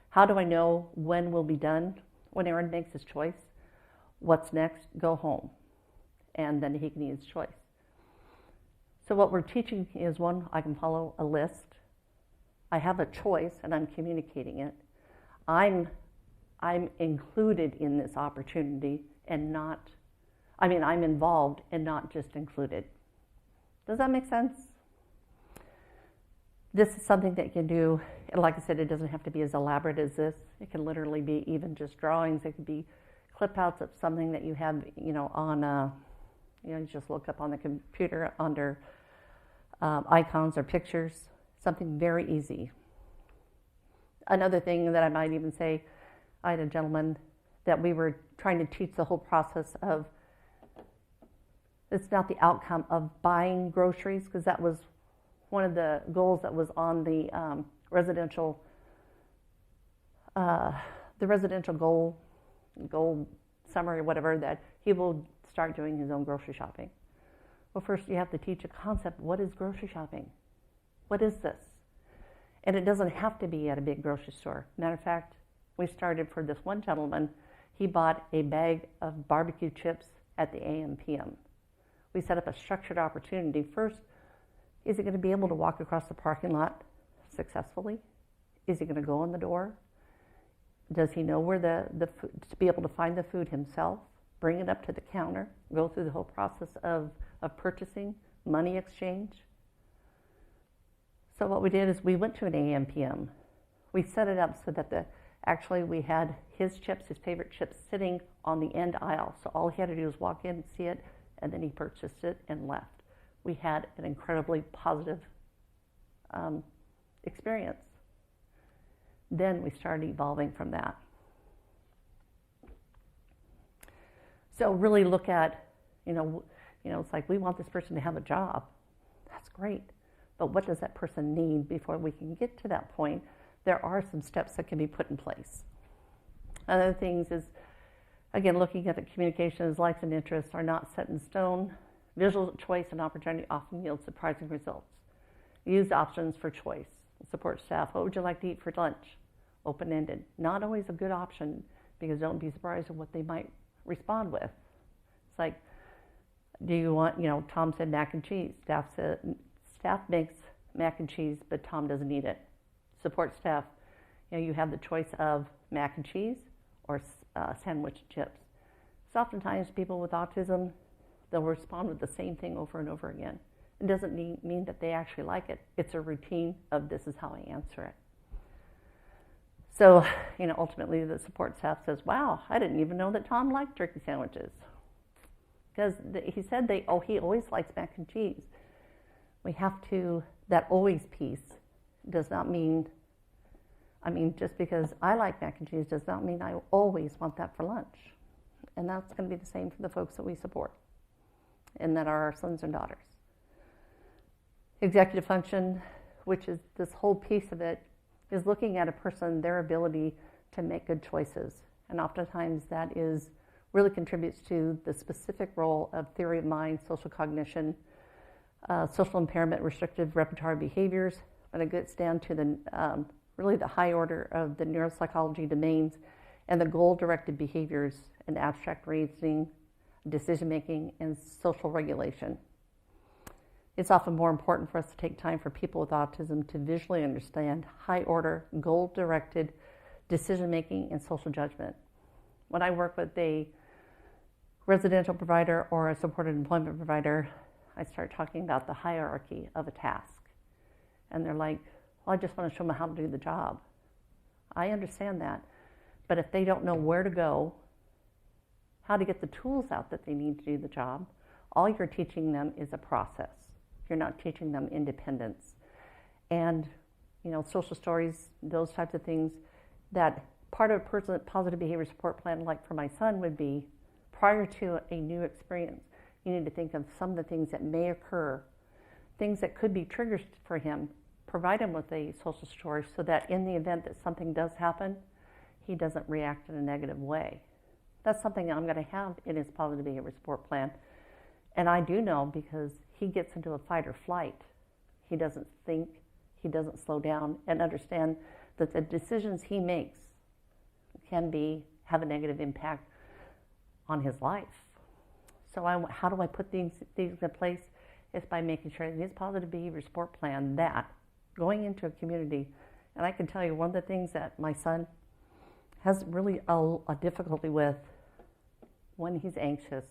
How do I know when we'll be done? When Aaron makes his choice, what's next? Go home. And then he can eat his choice. So what we're teaching is, one, I can follow a list. I have a choice and I'm communicating it. I'm included in this opportunity and not, I'm involved and not just included. Does that make sense? This is something that you can do, and like I said, it doesn't have to be as elaborate as this. It can literally be even just drawings. It could be clip outs of something that you have, on, you just look up on the computer under icons or pictures, something very easy. Another thing that I might even say, I had a gentleman that we were trying to teach the whole process of, it's not the outcome of buying groceries, because that was one of the goals that was on the residential goal summary or whatever, that he will start doing his own grocery shopping. Well, first you have to teach a concept. What is grocery shopping? What is this? And it doesn't have to be at a big grocery store. Matter of fact, we started for this one gentleman, he bought a bag of barbecue chips at the AM/PM. We set up a structured opportunity. First, is he going to be able to walk across the parking lot successfully? Is he going to go in the door? Does he know where the food, to be able to find the food himself, bring it up to the counter, go through the whole process of purchasing, money exchange? So what we did is we went to an AM/PM. We set it up so that we had his chips, his favorite chips, sitting on the end aisle. So all he had to do was walk in and see it, and then he purchased it and left. We had an incredibly positive experience. Then we started evolving from that. So really look at, it's like we want this person to have a job. That's great. But what does that person need before we can get to that point? There are some steps that can be put in place. Other things is, again, looking at the communications, likes and interests are not set in stone. Visual choice and opportunity often yield surprising results. Use options for choice. Support staff. What would you like to eat for lunch? Open-ended. Not always a good option, because don't be surprised at what they might respond with. It's like, do you want, Tom said mac and cheese. Staff makes mac and cheese, but Tom doesn't eat it. Support staff, you have the choice of mac and cheese or sandwich chips. So oftentimes people with autism, they'll respond with the same thing over and over again. It doesn't mean that they actually like it. It's a routine of this is how I answer it. So, ultimately the support staff says, wow, I didn't even know that Tom liked turkey sandwiches. Because he said he always likes mac and cheese. We have to, that always piece does not mean, just because I like mac and cheese does not mean I always want that for lunch. And that's going to be the same for the folks that we support, and that are our sons and daughters. Executive function, which is this whole piece of it, is looking at a person, their ability to make good choices. And oftentimes that really contributes to the specific role of theory of mind, social cognition, social impairment, restrictive repertoire behaviors, when it gets down to really the high order of the neuropsychology domains, and the goal-directed behaviors and abstract reasoning, decision-making, and social regulation. It's often more important for us to take time for people with autism to visually understand high-order, goal-directed decision-making and social judgment. When I work with a residential provider or a supported employment provider, I start talking about the hierarchy of a task. And they're like, well, I just want to show them how to do the job. I understand that. But if they don't know where to go, how to get the tools out that they need to do the job, all you're teaching them is a process. You're not teaching them independence. And, social stories, those types of things, that part of a positive behavior support plan, like for my son, would be prior to a new experience, you need to think of some of the things that may occur, things that could be triggers for him provide him with a social story so that in the event that something does happen, he doesn't react in a negative way. That's something I'm going to have in his positive behavior support plan. And I do know because he gets into a fight or flight. He doesn't think, he doesn't slow down and understand that the decisions he makes can have a negative impact on his life. So how do I put these in place? It's by making sure that his positive behavior support plan, that going into a community, and I can tell you one of the things that my son has really a difficulty with when he's anxious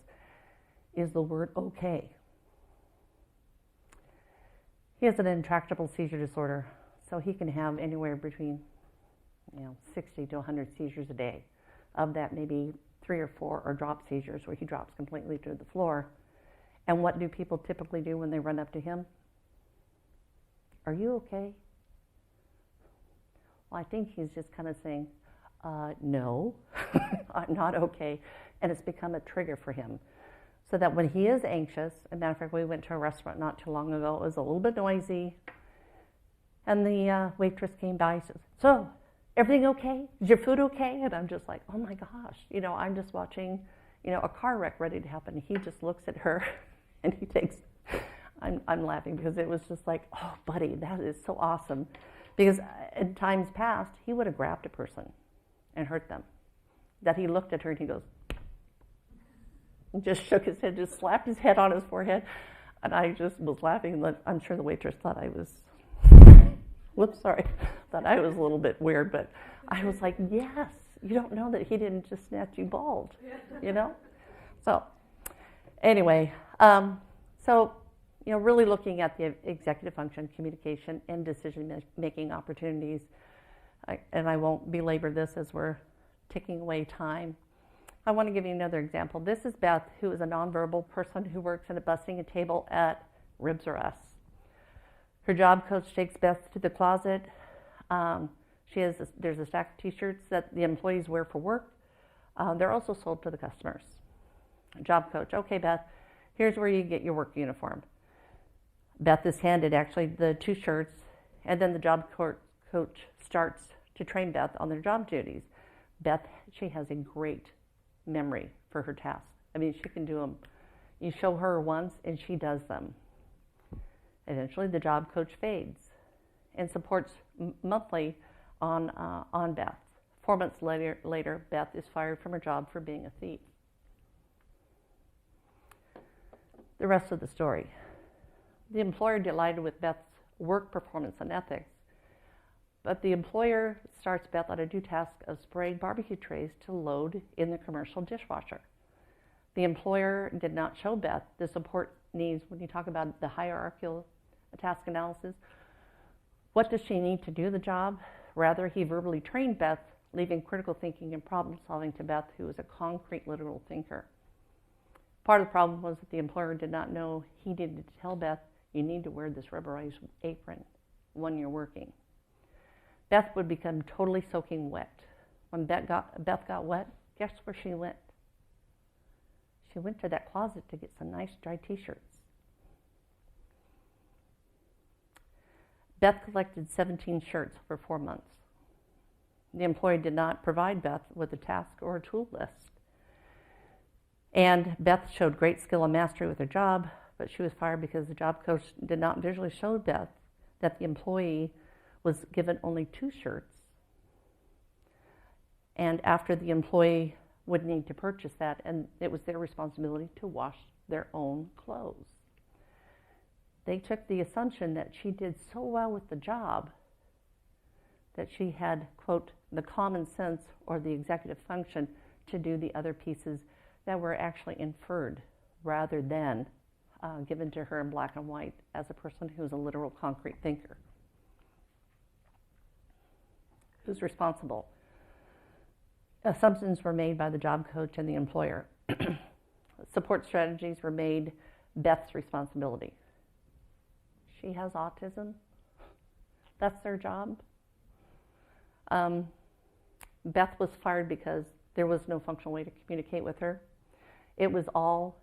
is the word okay. He has an intractable seizure disorder, so he can have anywhere between 60 to 100 seizures a day. Of that, maybe 3 or 4 are drop seizures where he drops completely to the floor. And what do people typically do when they run up to him? Are you okay? Well, I think he's just kind of saying, no, I'm not okay. And it's become a trigger for him. So that when he is anxious, as a matter of fact, we went to a restaurant not too long ago. It was a little bit noisy. And the waitress came by and says, so, everything okay? Is your food okay? And I'm just like, oh my gosh. I'm just watching, a car wreck ready to happen. He just looks at her and he takes, I'm laughing because it was just like, oh buddy, that is so awesome. Because in times past, he would have grabbed a person and hurt them. That he looked at her and he goes, and just shook his head, just slapped his head on his forehead. And I just was laughing. I'm sure the waitress thought I was, thought I was a little bit weird, but I was like, yes, you don't know that he didn't just snatch you bald, So anyway, really looking at the executive function, communication, and decision-making opportunities. And I won't belabor this as we're ticking away time. I want to give you another example. This is Beth, who is a nonverbal person who works at busting a table at Ribs R Us. Her job coach takes Beth to the closet. There's a stack of T-shirts that the employees wear for work. They're also sold to the customers. Job coach, okay, Beth, here's where you get your work uniform. Beth is handed actually the 2 shirts, and then the job coach starts to train Beth on their job duties. Beth, she has a great memory for her tasks. I mean, she can do them. You show her once, and she does them. Eventually, the job coach fades and supports monthly on Beth. 4 months later, Beth is fired from her job for being a thief. The rest of the story. The employer delighted with Beth's work performance and ethics, but the employer starts Beth on a new task of spraying barbecue trays to load in the commercial dishwasher. The employer did not show Beth the support needs when you talk about the hierarchical task analysis. What does she need to do the job? Rather, he verbally trained Beth, leaving critical thinking and problem solving to Beth, who is a concrete, literal thinker. Part of the problem was that the employer did not know he needed to tell Beth, you need to wear this rubberized apron when you're working. Beth would become totally soaking wet. When Beth got wet, guess where she went? She went to that closet to get some nice dry T-shirts. Beth collected 17 shirts for 4 months. The employer did not provide Beth with a task or a tool list. And Beth showed great skill and mastery with her job, but she was fired because the job coach did not visually show Beth that the employee was given only 2 shirts. And after the employee would need to purchase that, and it was their responsibility to wash their own clothes. They took the assumption that she did so well with the job that she had, quote, the common sense or the executive function to do the other pieces that were actually inferred rather than given to her in black and white as a person who's a literal concrete thinker. Who's responsible? Assumptions were made by the job coach and the employer. Support strategies were made Beth's responsibility. She has autism. That's their job. Beth was fired because there was no functional way to communicate with her. It was all,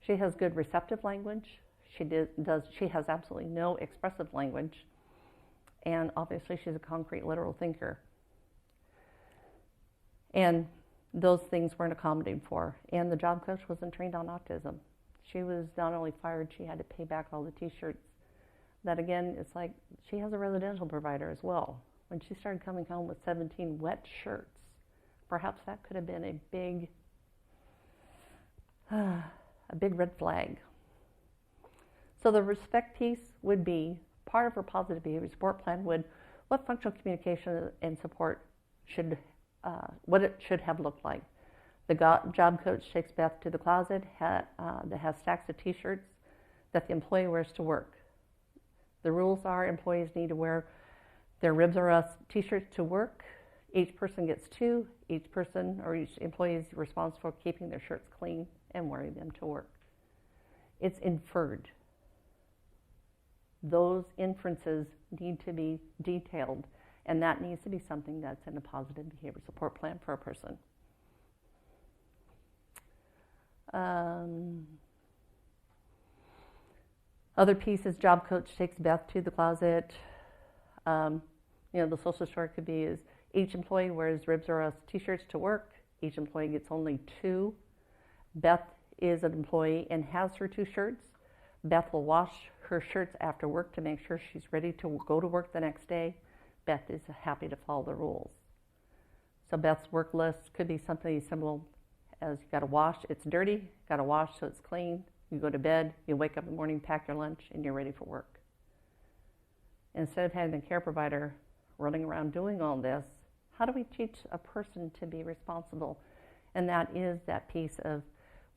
she has good receptive language. She has absolutely no expressive language, and obviously she's a concrete, literal thinker. And those things weren't accommodated for. And the job coach wasn't trained on autism. She was not only fired, she had to pay back all the T-shirts. That again, it's like she has a residential provider as well. When she started coming home with 17 wet shirts, perhaps that could have been a big red flag. So the respect piece would be part of her positive behavior support plan. What functional communication and support what it should have looked like. The job coach takes Beth to the closet that has stacks of T-shirts that the employee wears to work. The rules are employees need to wear their Ribs Are Us T-shirts to work. Each person gets 2. Each person or each employee is responsible for keeping their shirts clean and wearing them to work. It's inferred. Those inferences need to be detailed, and that needs to be something that's in a positive behavior support plan for a person. Other pieces, job coach takes Beth to the closet. The social story could be is each employee wears Ribs Are Us T-shirts to work. Each employee gets only 2. Beth is an employee and has her 2 shirts. Beth will wash her shirts after work to make sure she's ready to go to work the next day. Beth is happy to follow the rules. So Beth's work list could be something as simple as you got to wash, it's dirty, got to wash so it's clean. You go to bed, you wake up in the morning, pack your lunch, and you're ready for work. Instead of having the care provider running around doing all this, how do we teach a person to be responsible? And that is that piece of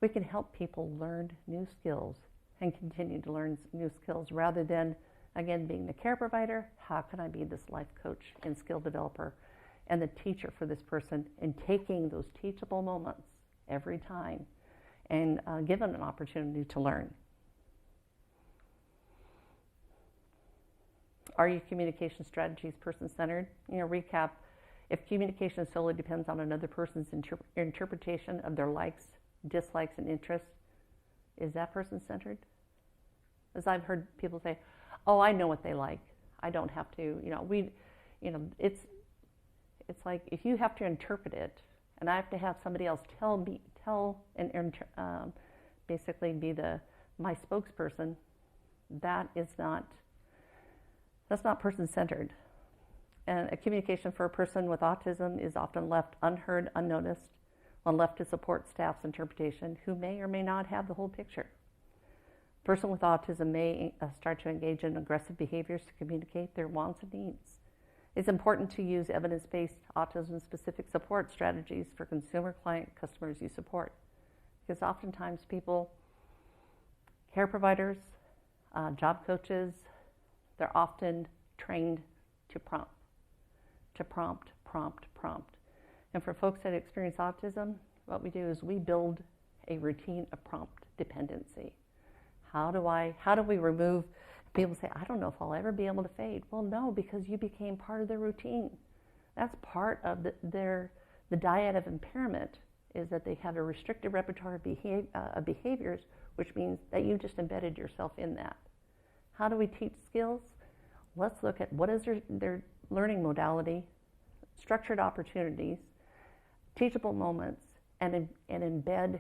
we can help people learn new skills and continue to learn new skills rather than, again, being the care provider. How can I be this life coach and skill developer and the teacher for this person, and taking those teachable moments every time and give them an opportunity to learn. Are your communication strategies person-centered? Recap, if communication solely depends on another person's interpretation of their likes, dislikes, and interests, is that person-centered? As I've heard people say, oh, I know what they like. I don't have to, it's like if you have to interpret it, and I have to have somebody else basically be my spokesperson, that's not person-centered. And a communication for a person with autism is often left unheard, unnoticed, when left to support staff's interpretation, who may or may not have the whole picture. A person with autism may start to engage in aggressive behaviors to communicate their wants and needs. It's important to use evidence-based autism-specific support strategies for consumer client customers you support. Because oftentimes people, care providers, job coaches, they're often trained to prompt. And for folks that experience autism, what we do is we build a routine of prompt dependency. How do we remove, people say, I don't know if I'll ever be able to fade. Well, no, because you became part of their routine. That's part of the diet of impairment, is that they have a restricted repertoire of behaviors, which means that you just embedded yourself in that. How do we teach skills? Let's look at what is their learning modality, structured opportunities, teachable moments, and embed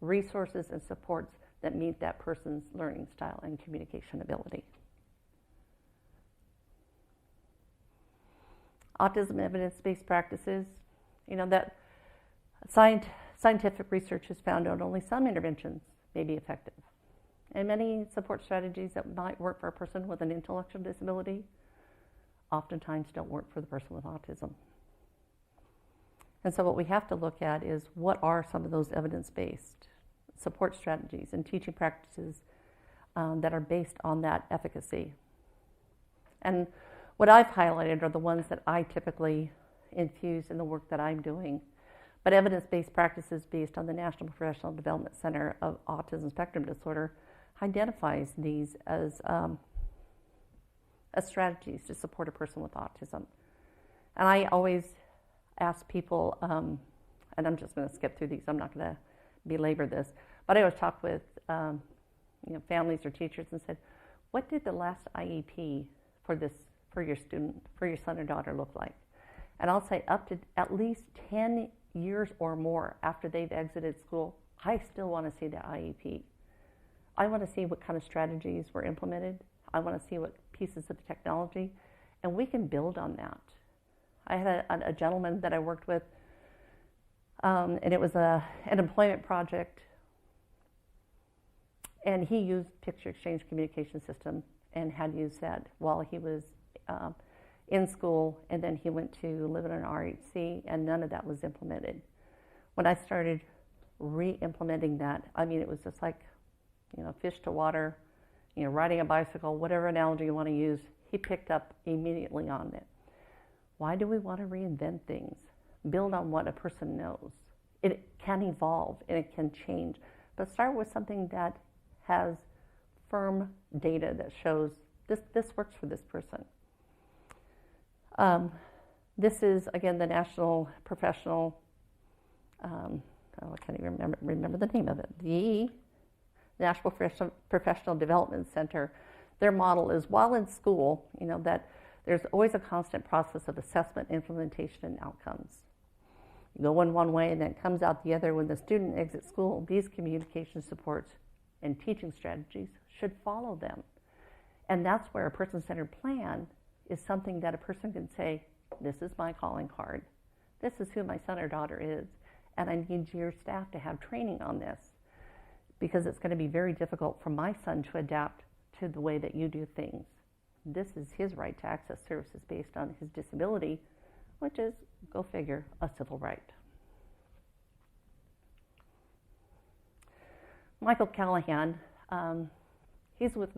resources and supports that meet that person's learning style and communication ability. Autism evidence-based practices, that scientific research has found out only some interventions may be effective. And many support strategies that might work for a person with an intellectual disability oftentimes don't work for the person with autism. And so what we have to look at is what are some of those evidence-based support strategies and teaching practices that are based on that efficacy. And what I've highlighted are the ones that I typically infuse in the work that I'm doing. But evidence-based practices based on the National Professional Development Center of Autism Spectrum Disorder identifies these as strategies to support a person with autism. And I always ask people, and I'm just going to skip through these, I'm not going to belabor this, but I always talk with families or teachers and said, what did the last IEP for your student, for your son or daughter look like? And I'll say up to at least 10 years or more after they've exited school, I still want to see the IEP. I want to see what kind of strategies were implemented. I want to see what pieces of technology, and we can build on that. I had a gentleman that I worked with, and it was an employment project, and he used picture exchange communication system and had used that while he was in school, and then he went to live in an RHC, and none of that was implemented. When I started re-implementing that, I mean, it was just like, fish to water, riding a bicycle, whatever analogy you want to use, he picked up immediately on it. Why do we want to reinvent things? Build on what a person knows. It can evolve and it can change, but start with something that has firm data that shows this works for this person. This is, again, the National Professional, I can't even remember the name of it, the National Professional Development Center. Their model is, while in school, that there's always a constant process of assessment, implementation, and outcomes. You go in one way and then it comes out the other. When the student exits school, these communication supports and teaching strategies should follow them. And that's where a person-centered plan is something that a person can say, this is my calling card. This is who my son or daughter is. And I need your staff to have training on this, because it's going to be very difficult for my son to adapt to the way that you do things. This is his right to access services based on his disability, which is, go figure, a civil right. Michael Callahan, he's with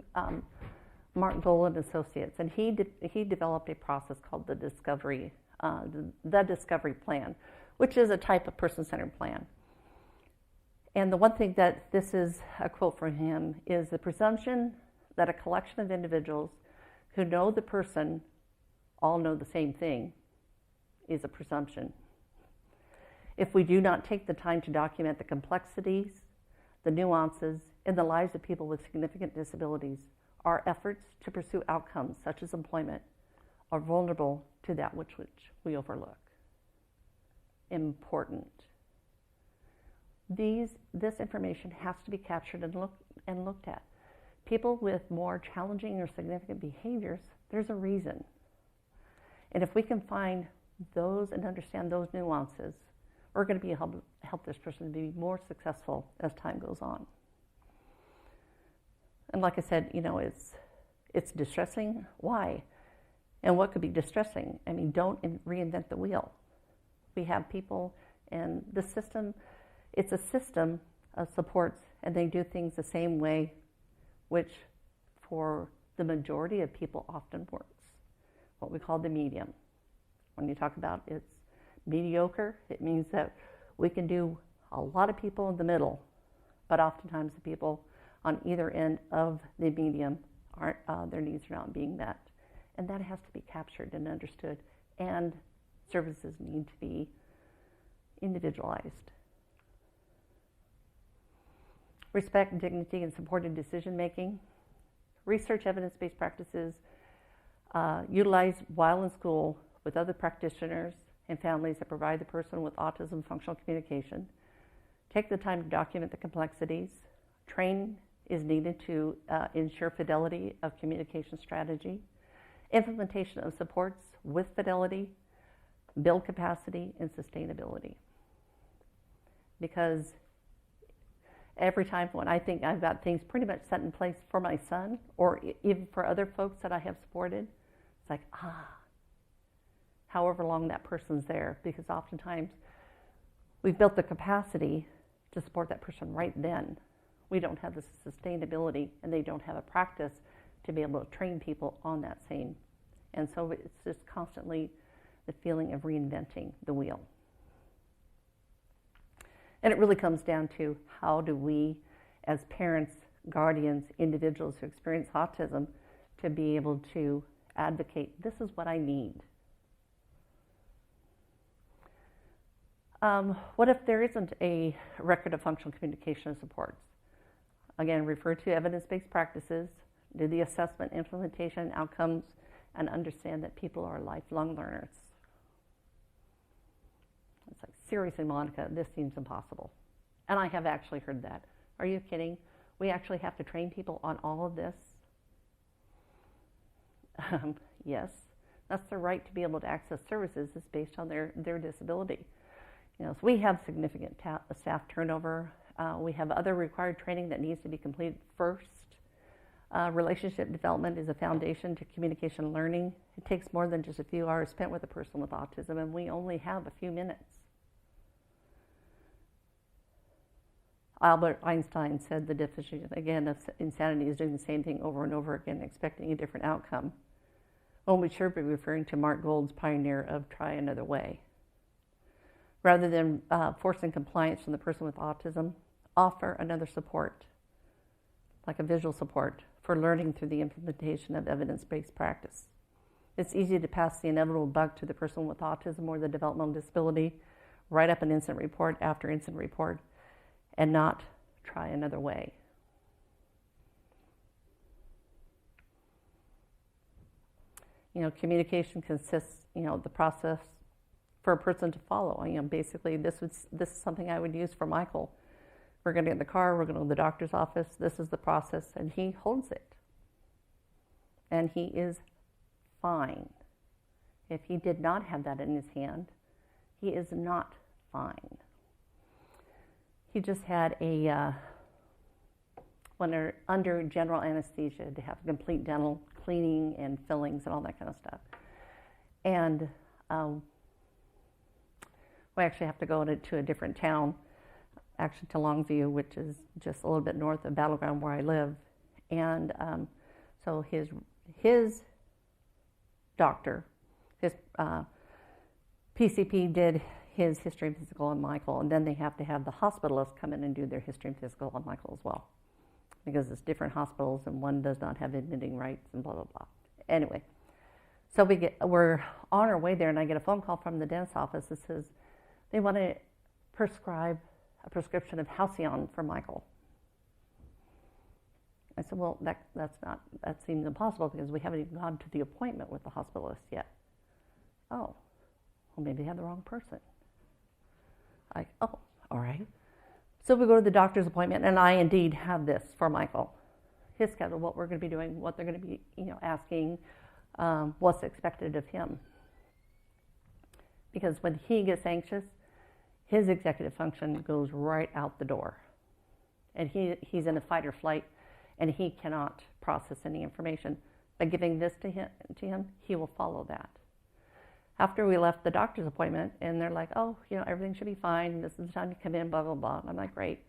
Mark Dole and Associates, and he developed a process called the Discovery Plan, which is a type of person-centered plan. And the one thing that this is a quote from him is, the presumption that a collection of individuals who know the person all know the same thing is a presumption. If we do not take the time to document the complexities, the nuances in the lives of people with significant disabilities, our efforts to pursue outcomes such as employment are vulnerable to that which we overlook. Important. This information has to be captured and looked at. People with more challenging or significant behaviors, there's a reason. And if we can find those and understand those nuances, we're going to be help this person to be more successful as time goes on. And like I said, it's distressing. Why? And what could be distressing? I mean, don't reinvent the wheel. We have people, and the system, it's a system of supports, and they do things the same way, which for the majority of people often works. What we call the medium. When you talk about it's mediocre, it means that we can do a lot of people in the middle, but oftentimes the people on either end of the medium aren't, their needs are not being met. And that has to be captured and understood, and services need to be individualized. Respect, dignity, and supported decision making. Research evidence-based practices utilized while in school with other practitioners and families that provide the person with autism functional communication. Take the time to document the complexities. Train is needed to ensure fidelity of communication strategy. Implementation of supports with fidelity, build capacity, and sustainability. Because every time when I think I've got things pretty much set in place for my son, or even for other folks that I have supported, it's like, however long that person's there, because oftentimes we've built the capacity to support that person right then. We don't have the sustainability, and they don't have a practice to be able to train people on that same. And so it's just constantly the feeling of reinventing the wheel. And it really comes down to, how do we, as parents, guardians, individuals who experience autism, to be able to advocate, this is what I need. What if there isn't a record of functional communication supports? Again, refer to evidence-based practices, do the assessment, implementation, outcomes, and understand that people are lifelong learners. It's like, seriously, Monica, this seems impossible. And I have actually heard that. Are you kidding? We actually have to train people on all of this? Yes. That's the right to be able to access services is based on their disability. So we have significant staff turnover. We have other required training that needs to be completed first. Relationship development is a foundation to communication learning. It takes more than just a few hours spent with a person with autism, and we only have a few minutes. Albert Einstein said the definition, again, of insanity is doing the same thing over and over again, expecting a different outcome. Well, we should be referring to Mark Gold's pioneer of try another way. Rather than forcing compliance from the person with autism, offer another support, like a visual support, for learning through the implementation of evidence-based practice. It's easy to pass the inevitable buck to the person with autism or the developmental disability, write up an incident report after incident report, and not try another way. Communication consists, the process for a person to follow. Basically, this is something I would use for Michael. We're going to get in the car, we're going to go to the doctor's office, this is the process, and he holds it. And he is fine. If he did not have that in his hand, he is not fine. He just had when they're under general anesthesia, they have complete dental cleaning and fillings and all that kind of stuff. And we actually have to go to a different town, actually to Longview, which is just a little bit north of Battleground where I live. And so his doctor, his PCP did his history and physical on Michael, and then they have to have the hospitalists come in and do their history and physical on Michael as well, because it's different hospitals and one does not have admitting rights and blah, blah, blah. Anyway, so we're on our way there, and I get a phone call from the dentist's office that says they want to prescribe a prescription of Halcyon for Michael. I said, well, that seems impossible because we haven't even gone to the appointment with the hospitalist yet. Oh, well, maybe they have the wrong person. Oh, all right. So we go to the doctor's appointment, and I indeed have this for Michael. His schedule, what we're going to be doing, what they're going to be, asking, what's expected of him. Because when he gets anxious, his executive function goes right out the door. And he's in a fight or flight, and he cannot process any information. By giving this to him, he will follow that. After we left the doctor's appointment, and they're like, oh, everything should be fine, this is the time you come in, blah, blah, blah. And I'm like, great.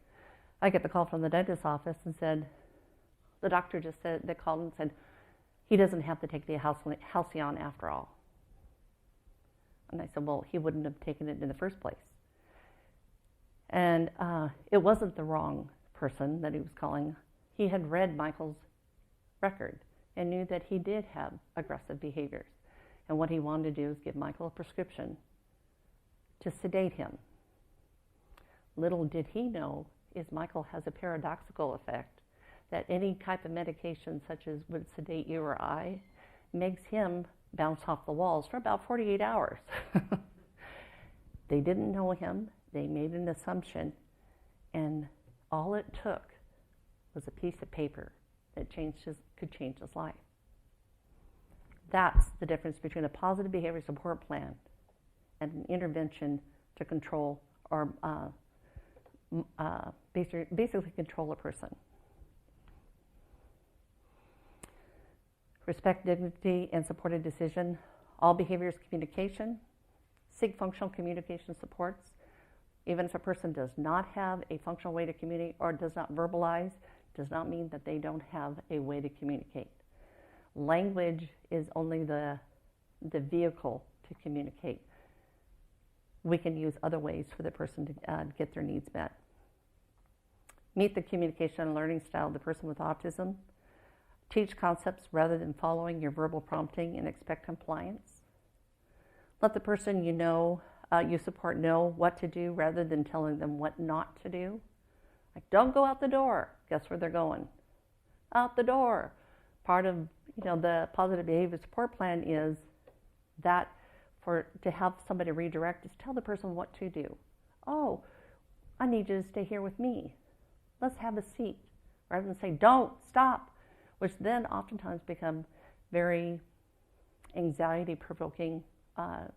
I get the call from the dentist's office and said, the doctor just said, they called and said, he doesn't have to take the Halcyon after all. And I said, well, he wouldn't have taken it in the first place. And it wasn't the wrong person that he was calling. He had read Michael's record and knew that he did have aggressive behaviors. And what he wanted to do is give Michael a prescription to sedate him. Little did he know is Michael has a paradoxical effect that any type of medication such as would sedate you or I makes him bounce off the walls for about 48 hours. They didn't know him. They made an assumption. And all it took was a piece of paper that could change his life. That's the difference between a positive behavior support plan and an intervention to control or basically control a person. Respect dignity and supported decision. All behavior is communication. Seek functional communication supports. Even if a person does not have a functional way to communicate or does not verbalize, does not mean that they don't have a way to communicate. Language is only the vehicle to communicate. We can use other ways for the person to get their needs met. Meet the communication and learning style of the person with autism. Teach concepts rather than following your verbal prompting and expect compliance. Let the person you support know what to do rather than telling them what not to do. Like, don't go out the door. Guess where they're going? Out the door. Part of the positive behavior support plan is that to have somebody redirect is tell the person what to do. Oh, I need you to stay here with me. Let's have a seat. Rather than say, don't, stop, which then oftentimes become very anxiety-provoking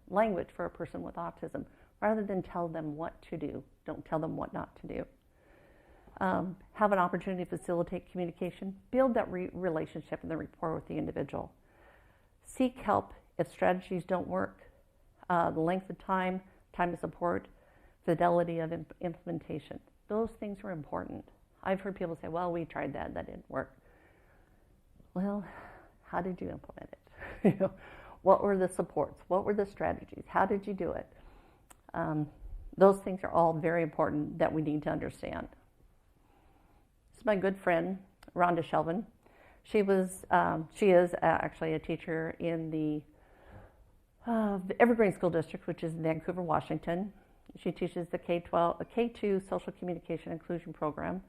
language for a person with autism. Rather than tell them what to do, don't tell them what not to do. Have an opportunity to facilitate communication. Build that relationship and the rapport with the individual. Seek help if strategies don't work. The length of time of support, fidelity of implementation. Those things are important. I've heard people say, well, we tried that didn't work. Well, how did you implement it? What were the supports? What were the strategies? How did you do it? Those things are all very important that we need to understand. This is my good friend, Rhonda Shelvin. She is actually a teacher in the Evergreen School District, which is in Vancouver, Washington. She teaches the K2 Social Communication Inclusion Program,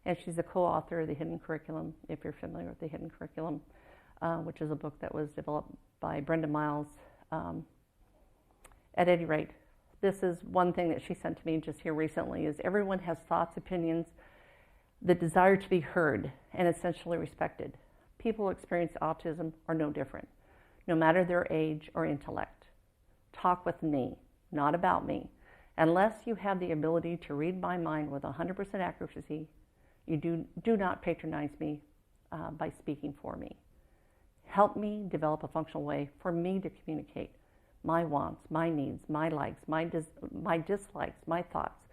and she's a co-author of the Hidden Curriculum, if you're familiar with the Hidden Curriculum, which is a book that was developed by Brenda Miles. At any rate, this is one thing that she sent to me just here recently, is everyone has thoughts, opinions, the desire to be heard and essentially respected. People who experience autism are no different, no matter their age or intellect. Talk with me, not about me. Unless you have the ability to read my mind with 100% accuracy, you do not patronize me by speaking for me. Help me develop a functional way for me to communicate my wants, my needs, my likes, my dislikes, my thoughts,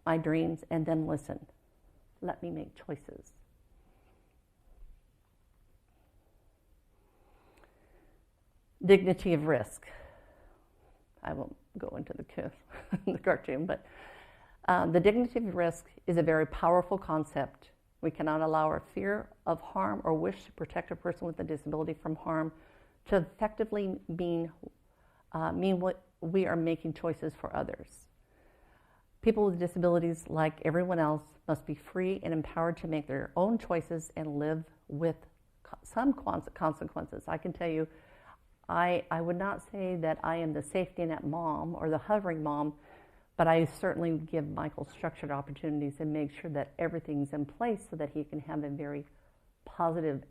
my dreams, and then listen. Let me make choices. Dignity of risk. I won't go into the cartoon, but the dignity of risk is a very powerful concept. We cannot allow our fear of harm or wish to protect a person with a disability from harm to effectively mean what we are making choices for others. People with disabilities, like everyone else, must be free and empowered to make their own choices and live with some consequences. I can tell you, I would not say that I am the safety net mom or the hovering mom, but I certainly give Michael structured opportunities and make sure that everything's in place so that he can have a very positive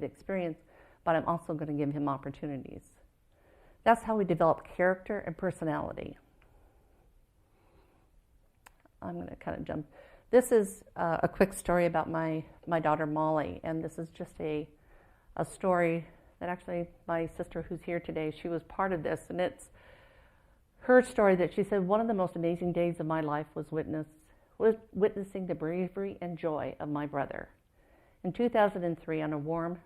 experience, but I'm also going to give him opportunities. That's how we develop character and personality. I'm going to kind of jump. This is a quick story about my daughter Molly, and this is just a story that actually my sister who's here today, she was part of this, and it's her story that she said, one of the most amazing days of my life was witnessing the bravery and joy of my brother. In 2003, on a warm,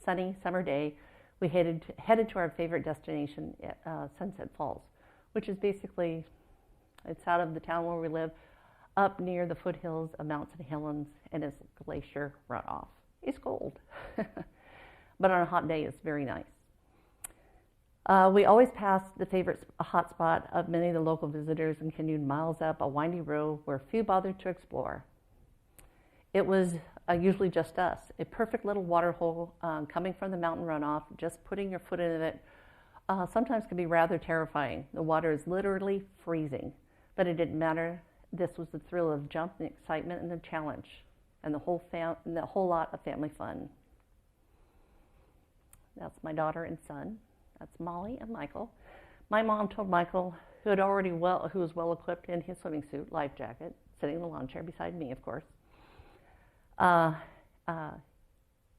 sunny summer day, we headed to our favorite destination, Sunset Falls, which is basically, it's out of the town where we live, up near the foothills of Mount St. Helens, and it's glacier runoff. It's cold, but on a hot day, it's very nice. We always passed the favorite hot spot of many of the local visitors and continued miles up a windy road where few bothered to explore. It was usually just us, a perfect little water hole coming from the mountain runoff. Just putting your foot in it sometimes can be rather terrifying. The water is literally freezing, but it didn't matter. This was the thrill of jump and excitement and the challenge, and the whole lot of family fun. That's my daughter and son. That's Molly and Michael. My mom told Michael, who was well equipped in his swimming suit, life jacket, sitting in the lawn chair beside me, of course.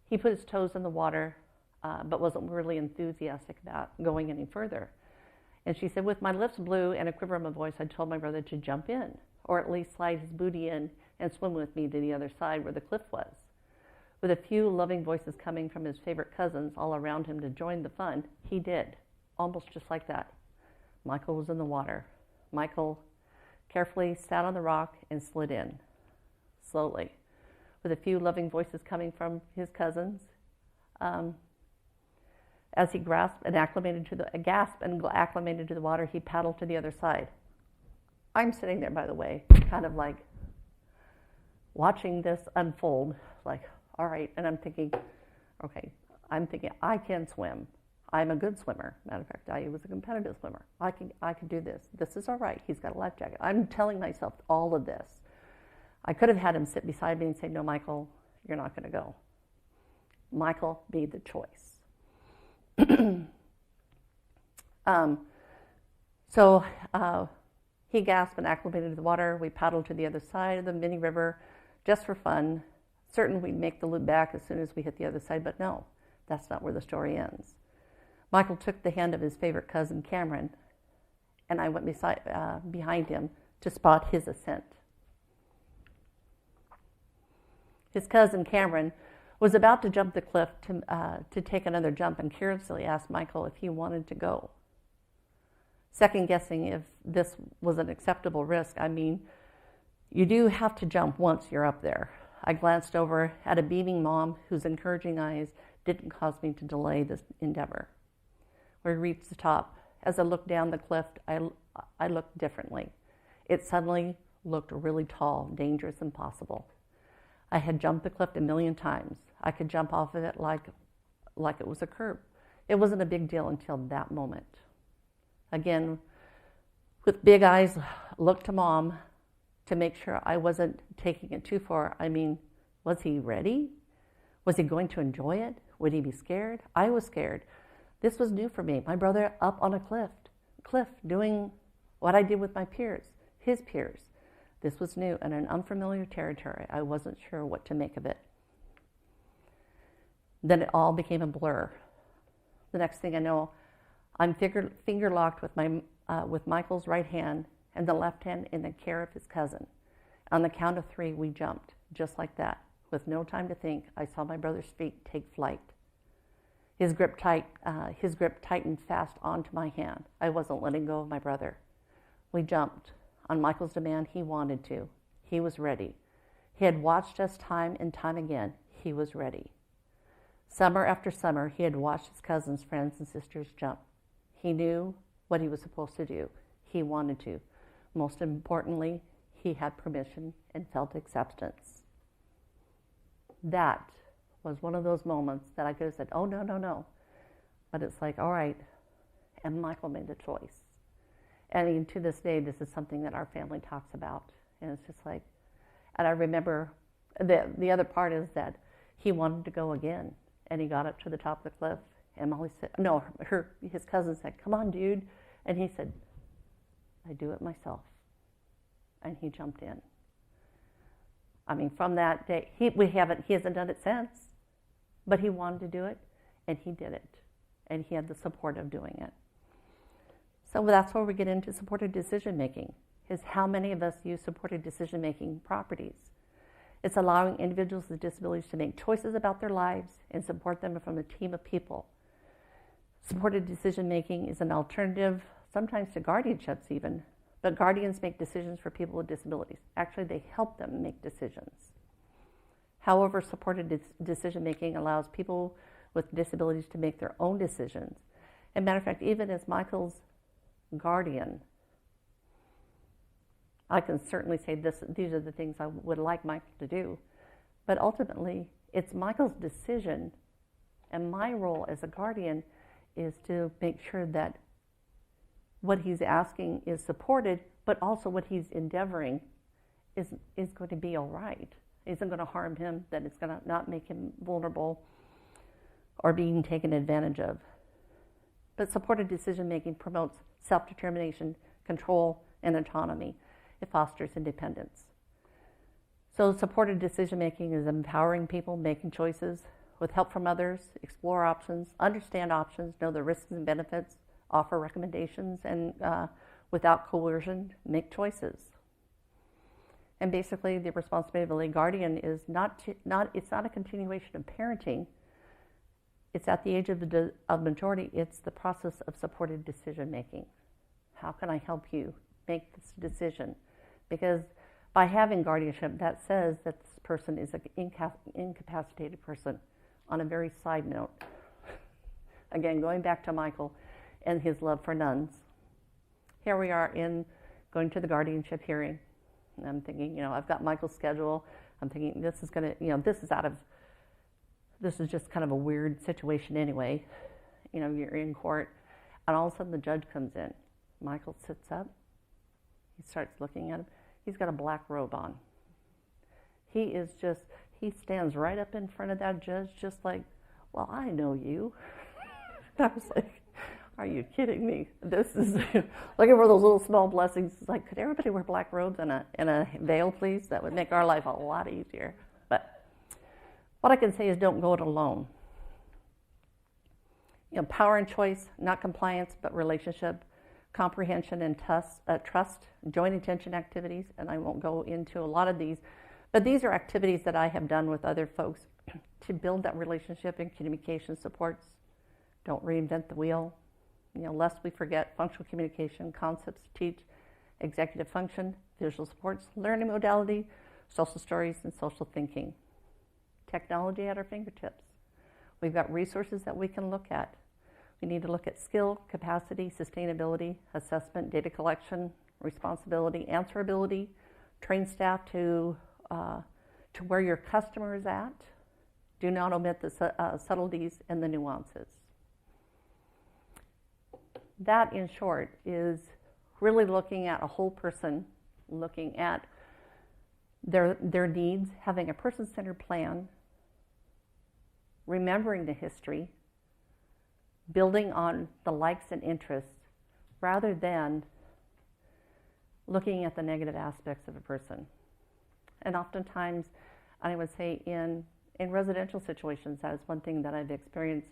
He put his toes in the water, but wasn't really enthusiastic about going any further. And she said, with my lips blue and a quiver in my voice, I told my brother to jump in, or at least slide his booty in and swim with me to the other side where the cliff was. With a few loving voices coming from his favorite cousins all around him to join the fun, he did, almost just like that. Michael was in the water. Michael carefully sat on the rock and slid in, slowly. With a few loving voices coming from his cousins, as he gasped and acclimated to the water, he paddled to the other side. I'm sitting there, by the way, kind of like, watching this unfold, like, all right, and I'm thinking, I can swim. I'm a good swimmer. Matter of fact, I was a competitive swimmer. I could do this. This is all right. He's got a life jacket. I'm telling myself all of this. I could have had him sit beside me and say, no, Michael, you're not going to go. Michael made the choice. So he gasped and acclimated to the water. We paddled to the other side of the mini river just for fun. Certain we'd make the loop back as soon as we hit the other side, but no, that's not where the story ends. Michael took the hand of his favorite cousin, Cameron, and I went behind him to spot his ascent. His cousin, Cameron, was about to jump the cliff to take another jump and curiously asked Michael if he wanted to go. Second guessing if this was an acceptable risk. I mean, you do have to jump once you're up there. I glanced over at a beaming mom whose encouraging eyes didn't cause me to delay this endeavor. We reached the top. As I looked down the cliff, I looked differently. It suddenly looked really tall, dangerous, impossible. I had jumped the cliff a million times. I could jump off of it like it was a curb. It wasn't a big deal until that moment. Again, with big eyes, looked to Mom to make sure I wasn't taking it too far. I mean, was he ready? Was he going to enjoy it? Would he be scared? I was scared. This was new for me. My brother up on a cliff, doing what I did with my peers, his peers. This was new and an unfamiliar territory. I wasn't sure what to make of it. Then it all became a blur. The next thing I know, I'm finger locked with Michael's right hand and the left hand in the care of his cousin. On the count of 3, we jumped, just like that. With no time to think, I saw my brother's feet take flight. His grip tightened fast onto my hand. I wasn't letting go of my brother. We jumped. On Michael's demand, he wanted to. He was ready. He had watched us time and time again. He was ready. Summer after summer, he had watched his cousins, friends, and sisters jump. He knew what he was supposed to do. He wanted to. Most importantly, he had permission and felt acceptance. That was one of those moments that I could have said, oh, no, no, no. But it's like, all right. And Michael made the choice. And to this day, this is something that our family talks about. And it's just like, and I remember the other part is that he wanted to go again. And he got up to the top of the cliff. And Molly said, no, his cousin said, come on, dude. And he said, I do it myself. And he jumped in. I mean, from that day, he hasn't done it since. But he wanted to do it, and he did it. And he had the support of doing it. So that's where we get into supported decision-making, is how many of us use supported decision-making properties. It's allowing individuals with disabilities to make choices about their lives and support them from a team of people. Supported decision-making is an alternative, sometimes to guardianships even, but guardians make decisions for people with disabilities. Actually, they help them make decisions. However, supported decision-making allows people with disabilities to make their own decisions. As a matter of fact, even as Michael's guardian, I can certainly say these are the things I would like Michael to do. But ultimately, it's Michael's decision, and my role as a guardian is to make sure that what he's asking is supported, but also what he's endeavoring is going to be all right. It isn't going to harm him, that it's going to not make him vulnerable or being taken advantage of. But supported decision-making promotes self-determination, control, and autonomy. It fosters independence. So supported decision-making is empowering people, making choices with help from others, explore options, understand options, know the risks and benefits, offer recommendations, and without coercion, make choices. And basically, the responsibility of a guardian is it's not a continuation of parenting. It's at the age of majority, it's the process of supported decision-making. How can I help you make this decision? Because by having guardianship, that says that this person is an incapacitated person. On a very side note, again, going back to Michael and his love for nuns. Here we are going to the guardianship hearing. And I'm thinking, I've got Michael's schedule. I'm thinking this is this is just kind of a weird situation anyway. You're in court, and all of a sudden the judge comes in. Michael sits up. He starts looking at him. He's got a black robe on. He stands right up in front of that judge just like, well, I know you. I was like, are you kidding me? This is looking for those little small blessings. It's like, could everybody wear black robes and a veil, please? That would make our life a lot easier. But what I can say is don't go it alone. Power and choice, not compliance, but relationship, comprehension and trust, joint attention activities, and I won't go into a lot of these, but these are activities that I have done with other folks to build that relationship and communication supports. Don't reinvent the wheel. Lest we forget functional communication, concepts to teach, executive function, visual supports, learning modality, social stories, and social thinking. Technology at our fingertips. We've got resources that we can look at. We need to look at skill, capacity, sustainability, assessment, data collection, responsibility, answerability, train staff to where your customer is at. Do not omit the subtleties and the nuances. That, in short, is really looking at a whole person, looking at their needs, having a person-centered plan, remembering the history, building on the likes and interests, rather than looking at the negative aspects of a person. And oftentimes, I would say in residential situations, that is one thing that I've experienced.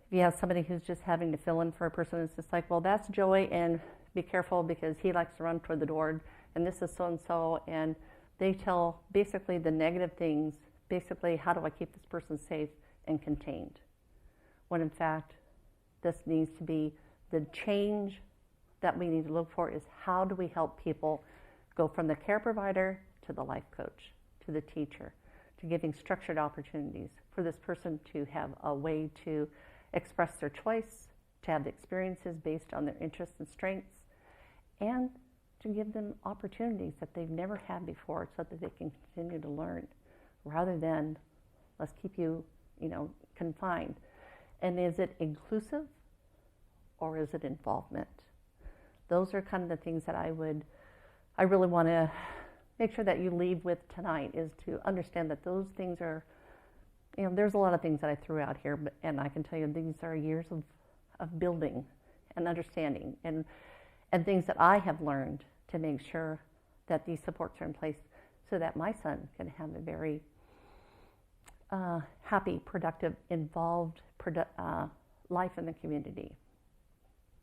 If you have somebody who's just having to fill in for a person, it's just like, well, that's Joey, and be careful because he likes to run toward the door, and this is so-and-so, and they tell basically the negative things, basically, how do I keep this person safe and contained? When in fact, this needs to be the change that we need to look for is how do we help people go from the care provider to the life coach, to the teacher, to giving structured opportunities for this person to have a way to express their choice, to have the experiences based on their interests and strengths, and to give them opportunities that they've never had before so that they can continue to learn, rather than let's keep you, confined. And is it inclusive or is it involvement? Those are kind of the things that I really want to make sure that you leave with tonight, is to understand that those things are, there's a lot of things that I threw out here, and I can tell you these are years of building and understanding and things that I have learned to make sure that these supports are in place so that my son can have a very happy, productive, involved life in the community.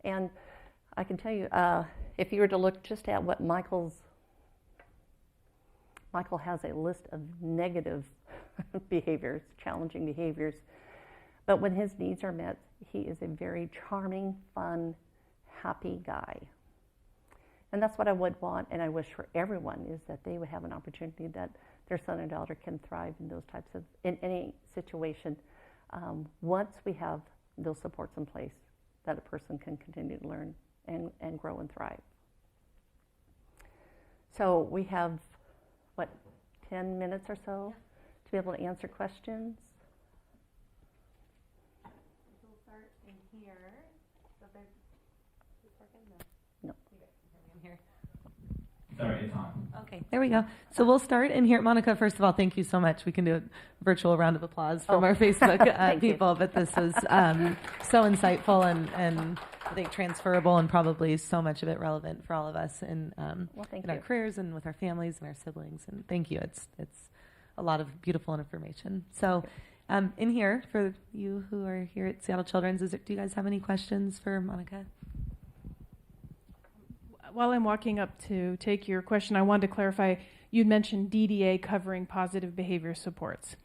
And I can tell you, if you were to look just at what Michael has a list of negative behaviors, challenging behaviors, but when his needs are met, he is a very charming, fun, happy guy. And that's what I would want, and I wish for everyone, is that they would have an opportunity that their son or daughter can thrive in those types of, in any situation, once we have those supports in place, that a person can continue to learn and grow and thrive. So we have, 10 minutes or so to be able to answer questions? We'll start in here. So is this working? No. You guys can hear me in here. Sorry, it's on. Okay, there we go. So we'll start in here. Monica, first of all, thank you so much. We can do a virtual round of applause from our Facebook people, but this was so insightful and I think transferable, and probably so much of it relevant for all of us in our careers and with our families and our siblings. And thank you. It's a lot of beautiful information. So in here, for you who are here at Seattle Children's, do you guys have any questions for Monica? While I'm walking up to take your question, I wanted to clarify, you'd mentioned DDA covering positive behavior supports.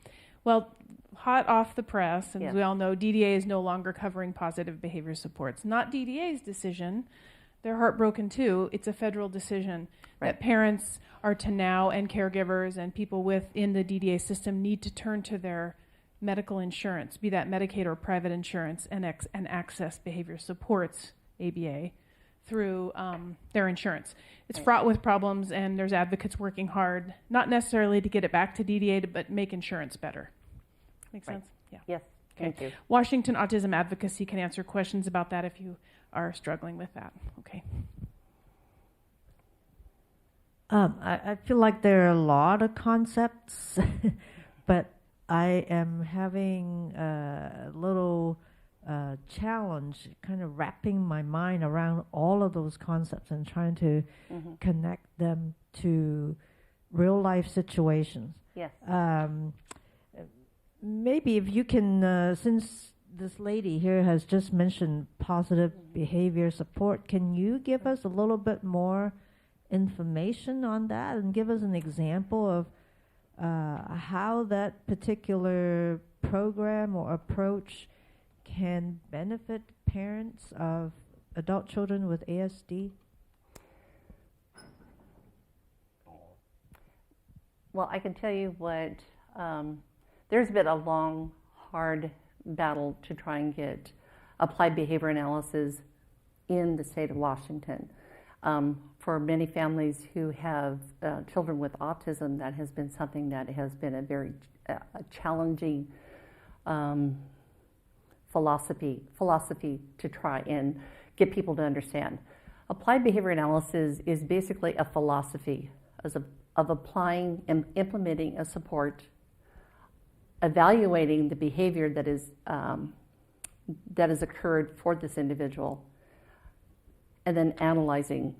Well, hot off the press, and as we all know, DDA is no longer covering positive behavior supports. Not DDA's decision. They're heartbroken too. It's a federal decision that parents are to now, and caregivers and people within the DDA system need to turn to their medical insurance, be that Medicaid or private insurance, and access behavior supports, ABA, through their insurance. It's Right. fraught with problems, and there's advocates working hard, not necessarily to get it back to DDA, but make insurance better. Make Right. sense? Yeah. Yes, thank you. Washington Autism Advocacy can answer questions about that if you are struggling with that. Okay. I feel like there are a lot of concepts, but I am having a little challenge kind of wrapping my mind around all of those concepts and trying to connect them to real life situations. Yes. Maybe if you can, since this lady here has just mentioned positive behavior support, can you give us a little bit more information on that and give us an example of how that particular program or approach can benefit parents of adult children with ASD? Well, I can tell you what, there's been a long, hard battle to try and get applied behavior analysis in the state of Washington. For many families who have children with autism, that has been something that has been a very challenging philosophy to try and get people to understand. Applied behavior analysis is basically a philosophy of applying and implementing a support, evaluating the behavior that has occurred for this individual, and then analyzing.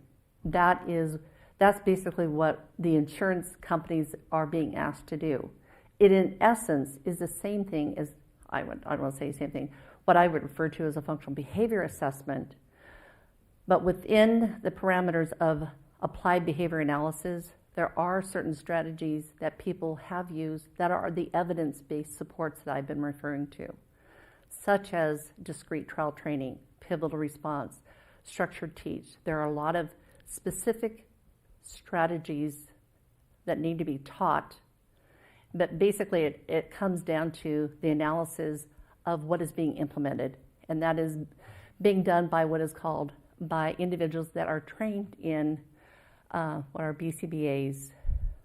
That's basically what the insurance companies are being asked to do. It, in essence, is the same thing as, I don't want to say the same thing, what I would refer to as a functional behavior assessment, but within the parameters of applied behavior analysis, there are certain strategies that people have used that are the evidence-based supports that I've been referring to, such as discrete trial training, pivotal response, structured teach. There are a lot of specific strategies that need to be taught, but basically it comes down to the analysis of what is being implemented, and that is being done by what is called by individuals that are trained in what are BCBAs,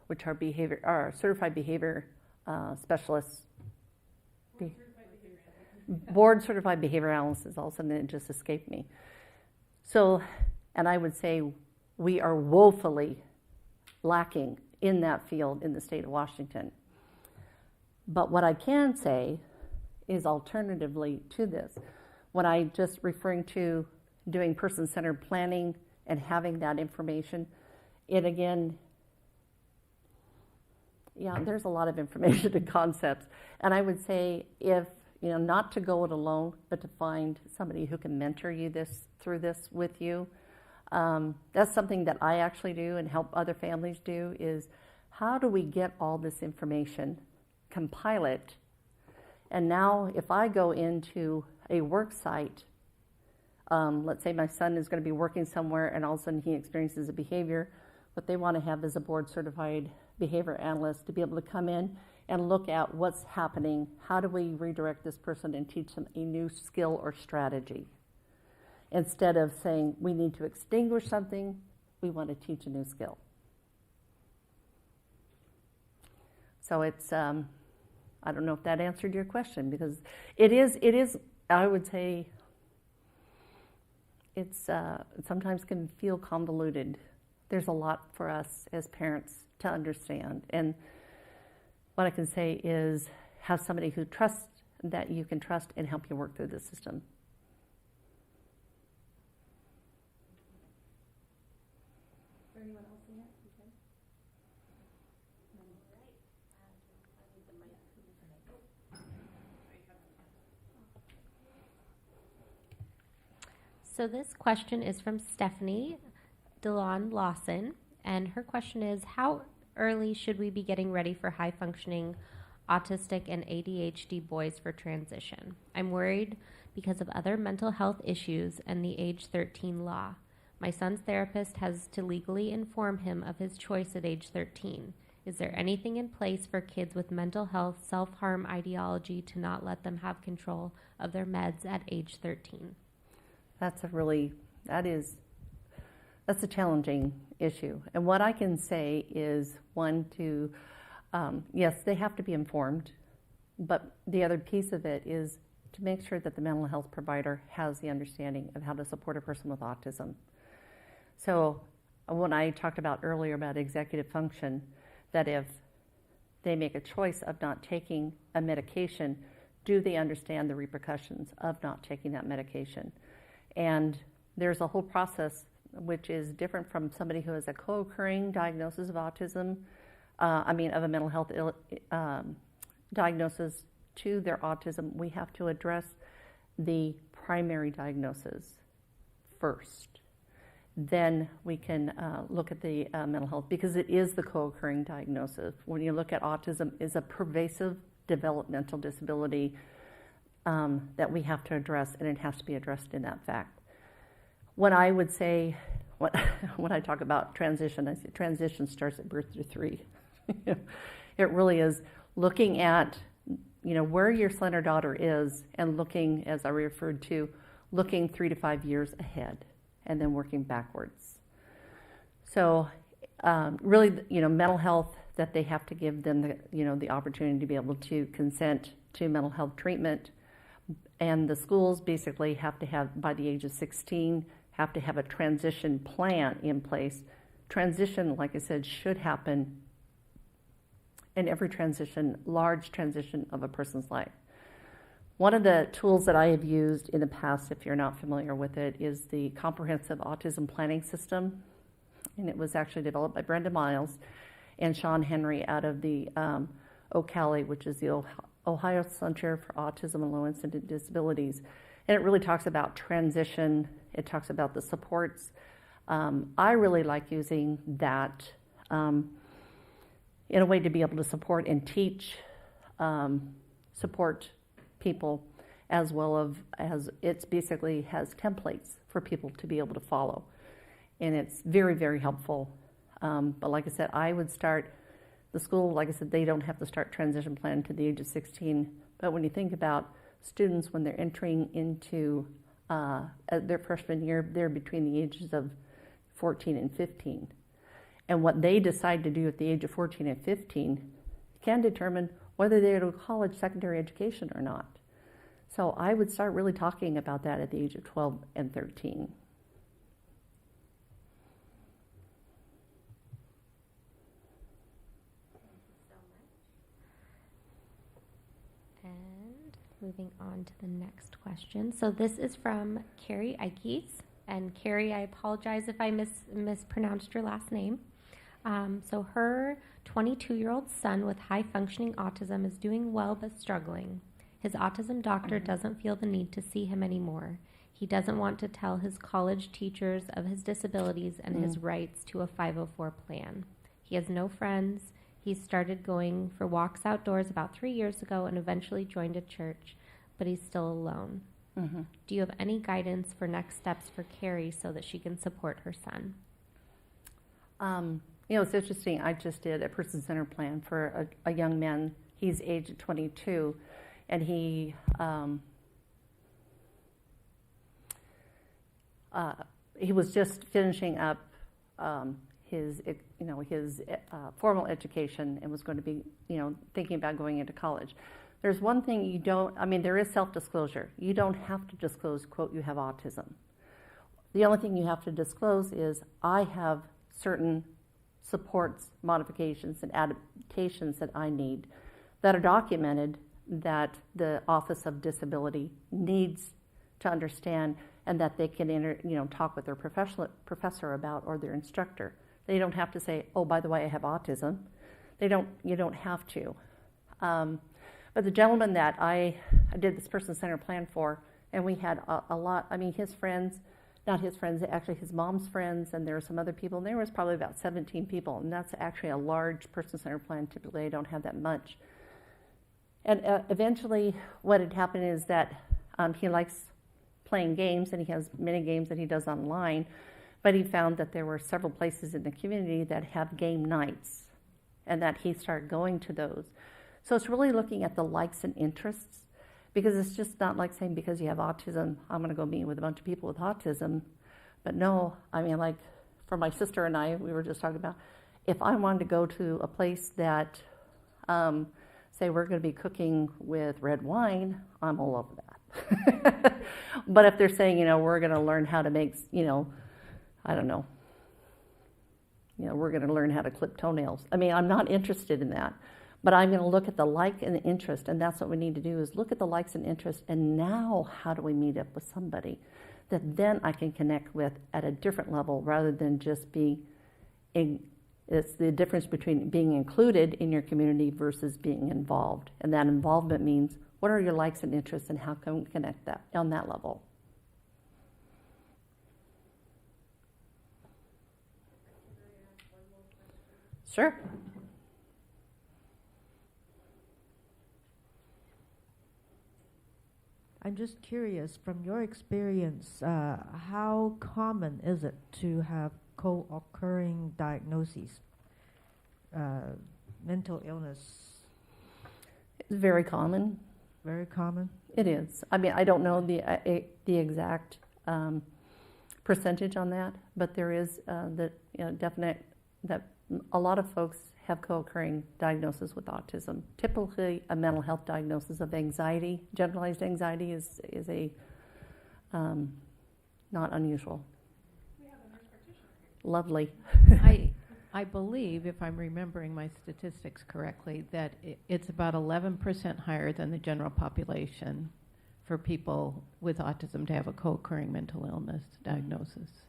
which are certified behavior specialists. Board certified behavior analysis. All of a sudden it just escaped me. So, and I would say we are woefully lacking in that field in the state of Washington. But what I can say is alternatively to this, when I just referring to doing person-centered planning and having that information, it again, there's a lot of information and concepts. And I would say if, not to go it alone, but to find somebody who can mentor you through this with you. That's something that I actually do and help other families do, is how do we get all this information, compile it, and now if I go into a work site, let's say my son is going to be working somewhere and all of a sudden he experiences a behavior, what they want to have is a board certified behavior analyst to be able to come in and look at what's happening, how do we redirect this person and teach them a new skill or strategy. Instead of saying we need to extinguish something, we want to teach a new skill. So it's, I don't know if that answered your question, because it is, I would say, it sometimes can feel convoluted. There's a lot for us as parents to understand. And what I can say is have somebody who trusts, that you can trust and help you work through the system. Anyone else in here? Okay. So this question is from Stephanie DeLon Lawson, and her question is, how early should we be getting ready for high-functioning autistic and ADHD boys for transition? I'm worried because of other mental health issues and the age 13 law. My son's therapist has to legally inform him of his choice at age 13. Is there anything in place for kids with mental health self-harm ideology to not let them have control of their meds at age 13? That is that's a challenging issue. And what I can say is, one, yes, they have to be informed, but the other piece of it is to make sure that the mental health provider has the understanding of how to support a person with autism. So when I talked about earlier about executive function, that if they make a choice of not taking a medication, do they understand the repercussions of not taking that medication? And there's a whole process which is different from somebody who has a co-occurring diagnosis of autism, of a mental health diagnosis to their autism. We have to address the primary diagnosis first. Then we can look at the mental health, because it is the co-occurring diagnosis. When you look at autism, is a pervasive developmental disability that we have to address, and it has to be addressed in that fact. When I would say, when I talk about transition, I say transition starts at birth to 3. It really is looking at, where your son or daughter is, and looking, as I referred to, looking 3 to 5 years ahead, and then working backwards. So really, mental health, that they have to give them the opportunity to be able to consent to mental health treatment. And the schools basically have to have, by the age of 16, have to have a transition plan in place. Transition, like I said, should happen in every transition, large transition of a person's life. One of the tools that I have used in the past, if you're not familiar with it, is the Comprehensive Autism Planning System. And it was actually developed by Brenda Miles and Sean Henry out of the OCALI, which is the Ohio Center for Autism and Low Incidence Disabilities. And it really talks about transition. It talks about the supports. I really like using that in a way to be able to support and teach, support people, as well as it basically has templates for people to be able to follow. And it's very, very helpful. But like I said, I would start the school, like I said, they don't have to start transition plan to the age of 16. But when you think about students, when they're entering into their freshman year, they're between the ages of 14 and 15. And what they decide to do at the age of 14 and 15 can determine whether they go to college, secondary education or not. So I would start really talking about that at the age of 12 and 13. Moving on to the next question. So this is from Carrie Ikes. And Carrie, I apologize if I mispronounced your last name. So her 22-year-old son with high-functioning autism is doing well but struggling. His autism doctor doesn't feel the need to see him anymore. He doesn't want to tell his college teachers of his disabilities and his rights to a 504 plan. He has no friends. He started going for walks outdoors about 3 years ago and eventually joined a church, but he's still alone. Mm-hmm. Do you have any guidance for next steps for Carrie so that she can support her son? It's interesting. I just did a person-centered plan for a young man. He's aged 22, and he was just finishing up his formal education and was going to be, thinking about going into college. There's one thing there is self-disclosure. You don't have to disclose, quote, you have autism. The only thing you have to disclose is, I have certain supports, modifications, and adaptations that I need that are documented, that the Office of Disability needs to understand, and that they can talk with their professor about, or their instructor. They don't have to say, oh, by the way, I have autism. You don't have to. But the gentleman that I did this person-centered plan for, and we had a lot, his friends, not his friends, actually his mom's friends, and there were some other people, and there was probably about 17 people, and that's actually a large person-centered plan. Typically, I don't have that much. And eventually, what had happened is that he likes playing games, and he has many games that he does online, but he found that there were several places in the community that have game nights, and that he started going to those. So it's really looking at the likes and interests, because it's just not like saying, because you have autism, I'm going to go meet with a bunch of people with autism. But no, for my sister and I, we were just talking about, if I wanted to go to a place that, say we're going to be cooking with red wine, I'm all over that. But if they're saying, we're going to learn how to make, I don't know, we're going to learn how to clip toenails. I mean, I'm not interested in that. But I'm going to look at the like and the interest, and that's what we need to do, is look at the likes and interests, and now how do we meet up with somebody that then I can connect with at a different level rather than just it's the difference between being included in your community versus being involved. And that involvement means, what are your likes and interests, and how can we connect that on that level? Sure. I'm just curious, from your experience, how common is it to have co-occurring diagnoses, mental illness? It's very common. Very common? It is. I mean, I don't know the exact percentage on that, but there is definite that a lot of folks have co-occurring diagnosis with autism. Typically, a mental health diagnosis of anxiety, generalized anxiety, is a not unusual. We have a nurse practitioner here. Lovely. I believe, if I'm remembering my statistics correctly, that it's about 11% higher than the general population for people with autism to have a co-occurring mental illness diagnosis.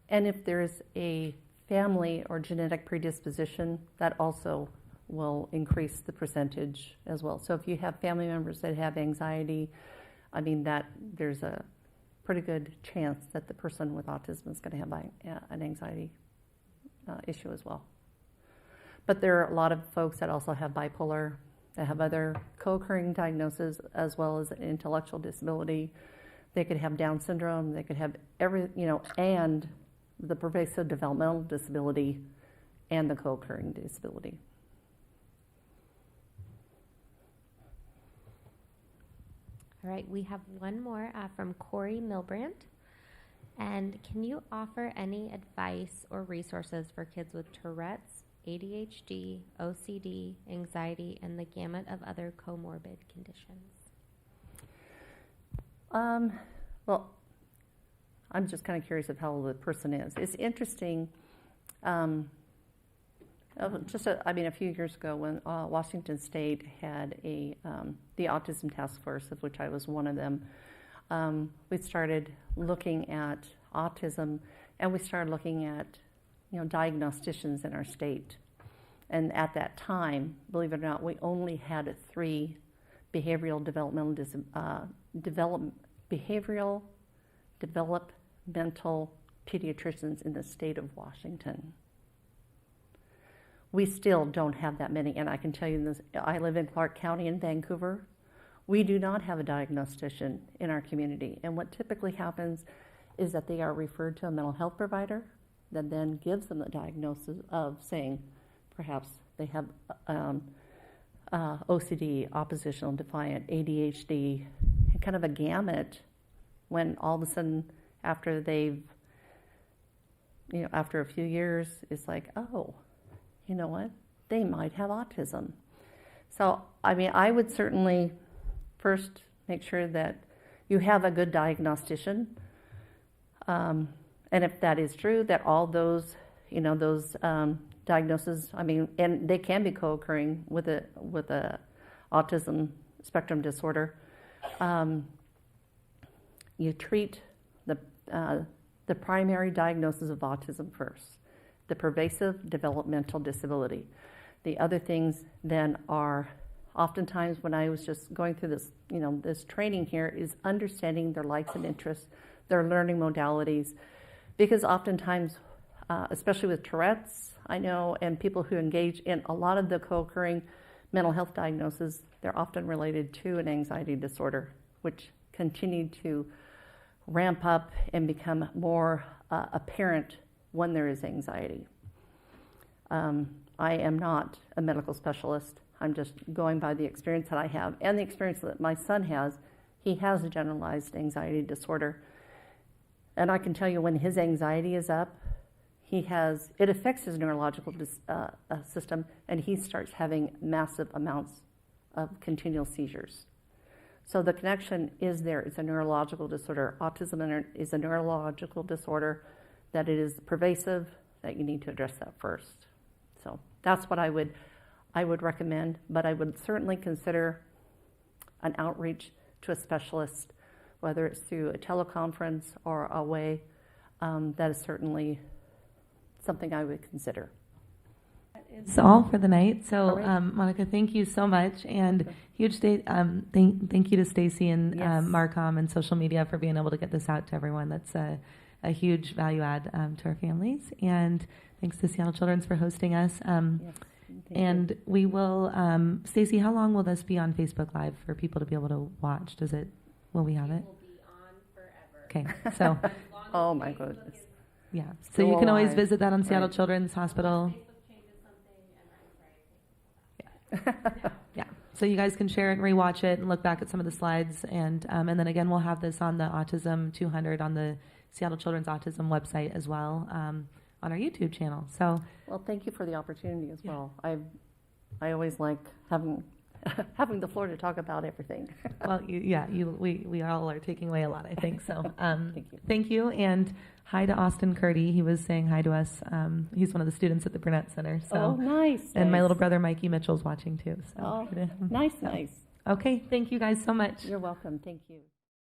And if there's a family or genetic predisposition, that also will increase the percentage as well. So if you have family members that have anxiety, I mean, that there's a pretty good chance that the person with autism is going to have an anxiety issue as well. But there are a lot of folks that also have bipolar, that have other co-occurring diagnoses, as well as intellectual disability. They could have Down syndrome, they could have and the pervasive developmental disability and the co-occurring disability. All right, we have one more from Corey Milbrandt. And can you offer any advice or resources for kids with Tourette's, ADHD, OCD, anxiety, and the gamut of other comorbid conditions? Well, I'm just kind of curious of how the person is. It's interesting. A few years ago, when Washington State had the Autism Task Force, of which I was one of them, we started looking at autism, and we started looking at diagnosticians in our state. And at that time, believe it or not, we only had 3 behavioral developmental pediatricians in the state of Washington. We still don't have that many, and I can tell you this, I live in Clark County in Vancouver. We do not have a diagnostician in our community, and what typically happens is that they are referred to a mental health provider that then gives them the diagnosis of saying perhaps they have OCD, oppositional defiant, ADHD, and kind of a gamut, when all of a sudden after after a few years, it's like, oh, you know what, they might have autism. So, I mean, I would certainly first make sure that you have a good diagnostician. And if that is true, that all those diagnoses, I mean, and they can be co-occurring with a autism spectrum disorder, you treat the primary diagnosis of autism first, the pervasive developmental disability. The other things then are, oftentimes when I was just going through this, this training here, is understanding their likes and interests, their learning modalities, because oftentimes, especially with Tourette's, I know, and people who engage in a lot of the co-occurring mental health diagnoses, they're often related to an anxiety disorder, which continue to ramp up and become more apparent when there is anxiety. I am not a medical specialist. I'm just going by the experience that I have and the experience that my son has. He has a generalized anxiety disorder. And I can tell you, when his anxiety is up, it affects his neurological system, and he starts having massive amounts of continual seizures. So the connection is there. It's a neurological disorder. Autism is a neurological disorder, that it is pervasive, that you need to address that first. So that's what I would recommend, but I would certainly consider an outreach to a specialist, whether it's through a teleconference or a way. That is certainly something I would consider. It's all for the night. So, All right. Monica, thank you so much, and huge thank you to Stacy and Yes. Marcom and social media for being able to get this out to everyone. That's a huge value add to our families, and thanks to Seattle Children's for hosting us. Yes. Thank And you. we will, Stacy, how long will this be on Facebook Live for people to be able to watch? Will we have it? will be on forever. Okay, so Oh my goodness. yeah, so Still you can always alive. visit that on Seattle Right. Children's Hospital. Yeah, so you guys can share it and rewatch it and look back at some of the slides, and then again we'll have this on the Autism 200 on the Seattle Children's Autism website as well, on our YouTube channel. So Well, thank you for the opportunity as Yeah. well. I always like having having the floor to talk about everything. well, we all are taking away a lot, I think. So Thank you. thank you, and hi to Austin Curdy. He was saying hi to us. He's one of the students at the Burnett Center. So Oh, nice. and my nice. little brother Mikey Mitchell's watching too. So Oh, hi to him. nice, So, nice. Okay, thank you guys so much. You're welcome. Thank you.